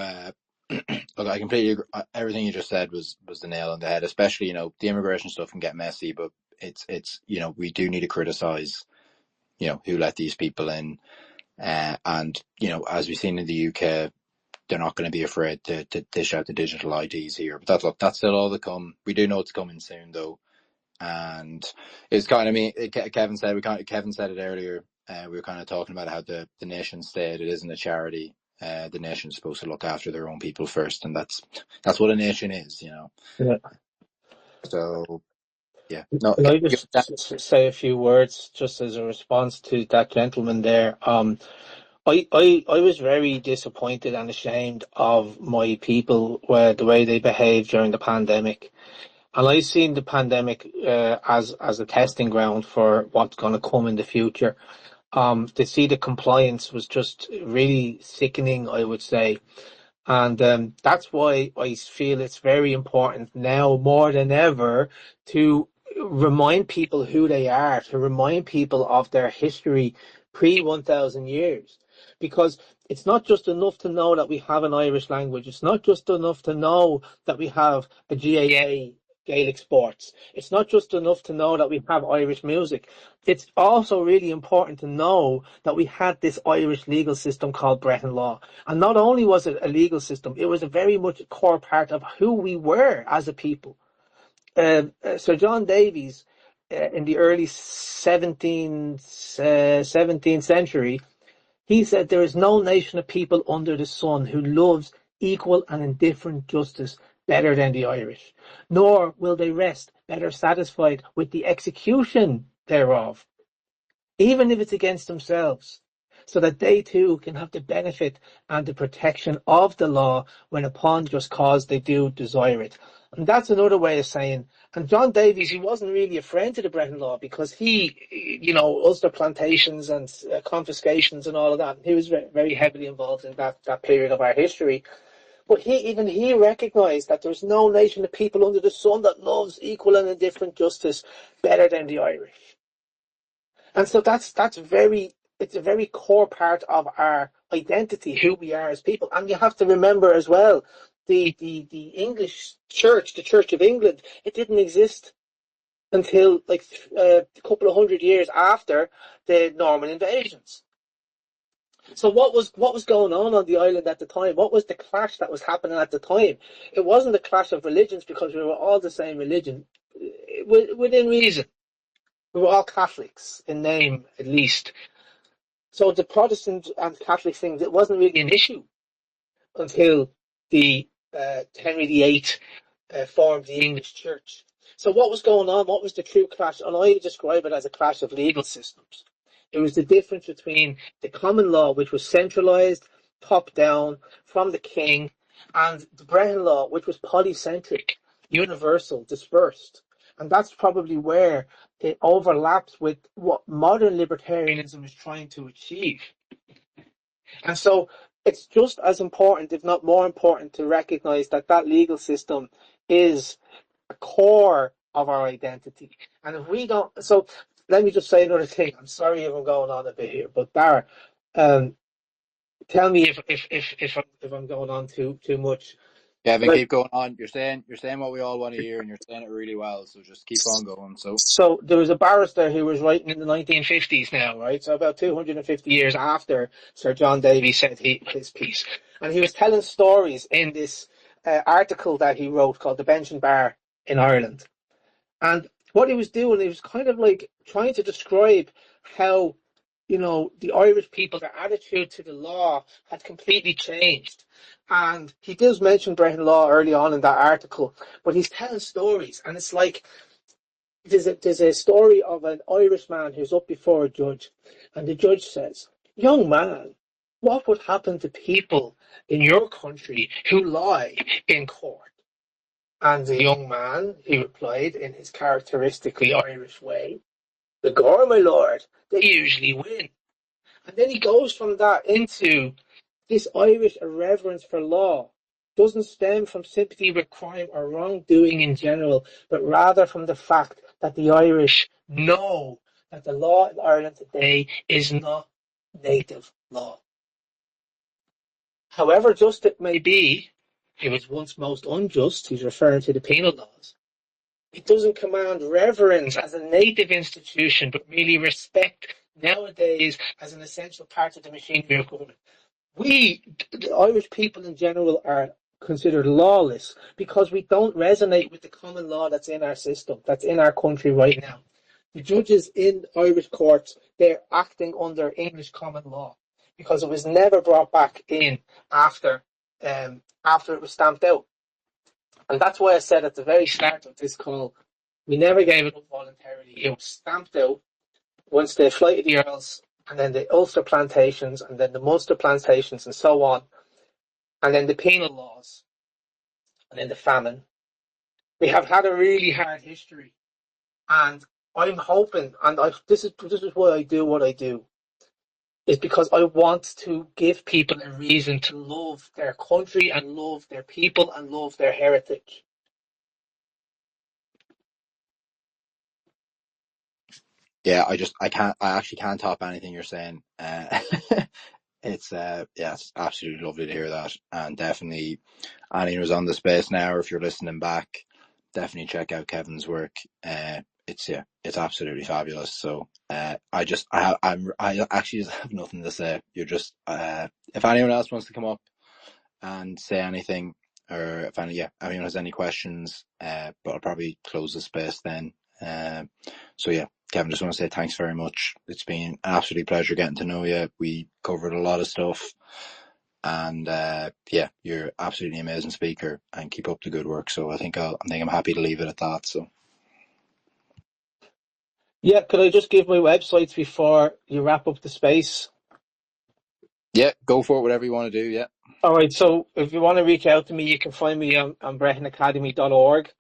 look, I completely agree. Everything you just said was the nail on the head. Especially, the immigration stuff can get messy, but it's we do need to criticize, who let these people in, and as we've seen in the UK, they're not going to be afraid to dish out the digital IDs here. But that's still all to come. We do know it's coming soon, though, and it's kind of Kevin said Kevin said it earlier. We were kind of talking about how the nation state, it isn't a charity. The nation's supposed to look after their own people first, and that's what a nation is, Yeah. So yeah, no. Can I just say a few words just as a response to that gentleman there? I was very disappointed and ashamed of my people, the way they behaved during the pandemic. And I've seen the pandemic as a testing ground for what's going to come in the future. To see the compliance was just really sickening, I would say. And that's why I feel it's very important now more than ever to remind people who they are, to remind people of their history pre 1000 years. Because it's not just enough to know that we have an Irish language. It's not just enough to know that we have a GAA, Gaelic sports. It's not just enough to know that we have Irish music. It's also really important to know that we had this Irish legal system called Brehon Law. And not only was it a legal system, it was a very much a core part of who we were as a people. Sir John Davies, in the early 17th century, he said, "There is no nation of people under the sun who loves equal and indifferent justice better than the Irish, nor will they rest better satisfied with the execution thereof, even if it's against themselves, so that they too can have the benefit and the protection of the law when upon just cause they do desire it." And that's another way of saying, and John Davies, he wasn't really a friend to the Brehon Law because he, Ulster plantations and confiscations and all of that, he was very heavily involved in that period of our history. But he recognised that there's no nation of people under the sun that loves equal and indifferent justice better than the Irish. And so it's a very core part of our identity, who we are as people. And you have to remember as well, the English church, the Church of England, it didn't exist until like a couple of hundred years after the Norman invasions. So what was going on the island at the time? What was the clash that was happening at the time? It wasn't a clash of religions because we were all the same religion, within reason. We were all Catholics in name, at least. So the Protestant and Catholic thing, it wasn't really an issue until the Henry VIII formed the English Church. So what was going on? What was the true clash? And I describe it as a clash of legal systems. It was the difference between the common law, which was centralised, top down, from the king, and the Brehon Law, which was polycentric, universal, dispersed. And that's probably where it overlaps with what modern libertarianism is trying to achieve. And so it's just as important, if not more important, to recognise that that legal system is a core of our identity. And if we don't, so let me just say another thing. I'm sorry if I'm going on a bit here, but Dara, tell me if I'm going on too much. Kevin, Like, keep going on. You're saying what we all want to hear, and you're saying it really well. So just keep on going. So there was a barrister who was writing in the 1950s now, right? So about 250 years after Sir John Davies said his piece. And he was telling stories in this article that he wrote called The Bench and Bar in Ireland. And what he was doing, he was kind of like trying to describe how, you know, the Irish people, their attitude to the law had completely changed. And he does mention Brehon Law early on in that article, but he's telling stories, and it's like, there's a story of an Irish man who's up before a judge, and the judge says, "Young man, what would happen to people in your country who lie in court?" And the young man, he replied in his characteristically Irish way, "The gore, my lord, they usually win." And then he goes from that into this Irish irreverence for law doesn't stem from sympathy with crime or wrongdoing in general, but rather from the fact that the Irish know that the law in Ireland today is not native law. However just it may be, it was once most unjust, he's referring to the penal laws. It doesn't command reverence as a native institution, but really respect nowadays as an essential part of the machinery of government. We, the Irish people in general, are considered lawless because we don't resonate with the common law that's in our system, that's in our country right now. The judges in Irish courts, they're acting under English common law because it was never brought back in after it was stamped out. And that's why I said at the very start of this call, we never gave it up voluntarily. It was stamped out once the Flight of the Earls, and then the Ulster plantations, and then the Munster plantations, and so on, and then the penal laws, and then the famine. We have had a really hard history, and I'm hoping, and this is why I do what I do, is because I want to give people a reason to love their country and love their people and love their heritage. Yeah, I actually can't top anything you're saying. It's absolutely lovely to hear that, and definitely anyone who's on the space now, or if you're listening back, definitely check out Kevin's work. It's absolutely fabulous. So I actually just have nothing to say. You're just if anyone else wants to come up and say anything, or if anyone has any questions, but I'll probably close the space then. So yeah, Kevin, just want to say thanks very much. It's been an absolute pleasure getting to know you. We covered a lot of stuff, and you're absolutely amazing speaker, and keep up the good work. So I think I'm happy to leave it at that. So Yeah, could I just give my websites before you wrap up the space? yeah, go for it, whatever you want to do. Yeah. All right, so if you want to reach out to me, you can find me on brehonacademy.org.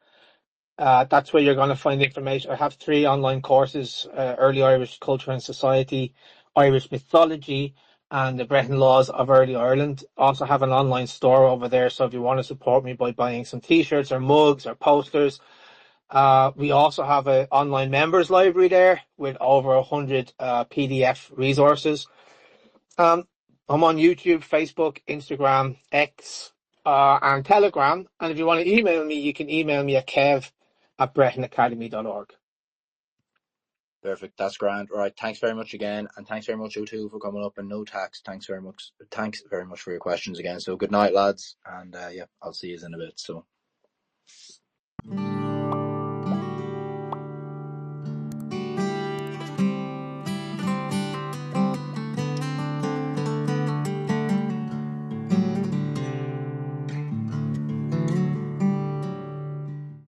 That's where you're going to find information. I have 3 online courses, Early Irish Culture and Society, Irish Mythology, and the Brehon Laws of Early Ireland. Also have an online store over there, so if you want to support me by buying some t-shirts or mugs or posters. We also have an online members library there with over 100 PDF resources. I'm on YouTube, Facebook, Instagram, X, and Telegram. And if you want to email me, you can email me at kev@brehonacademy.org. Perfect. That's grand. All right. Thanks very much again, and thanks very much O'Toole for coming up. And no tax. Thanks very much. Thanks very much for your questions again. So good night, lads, and yeah, I'll see you in a bit. So.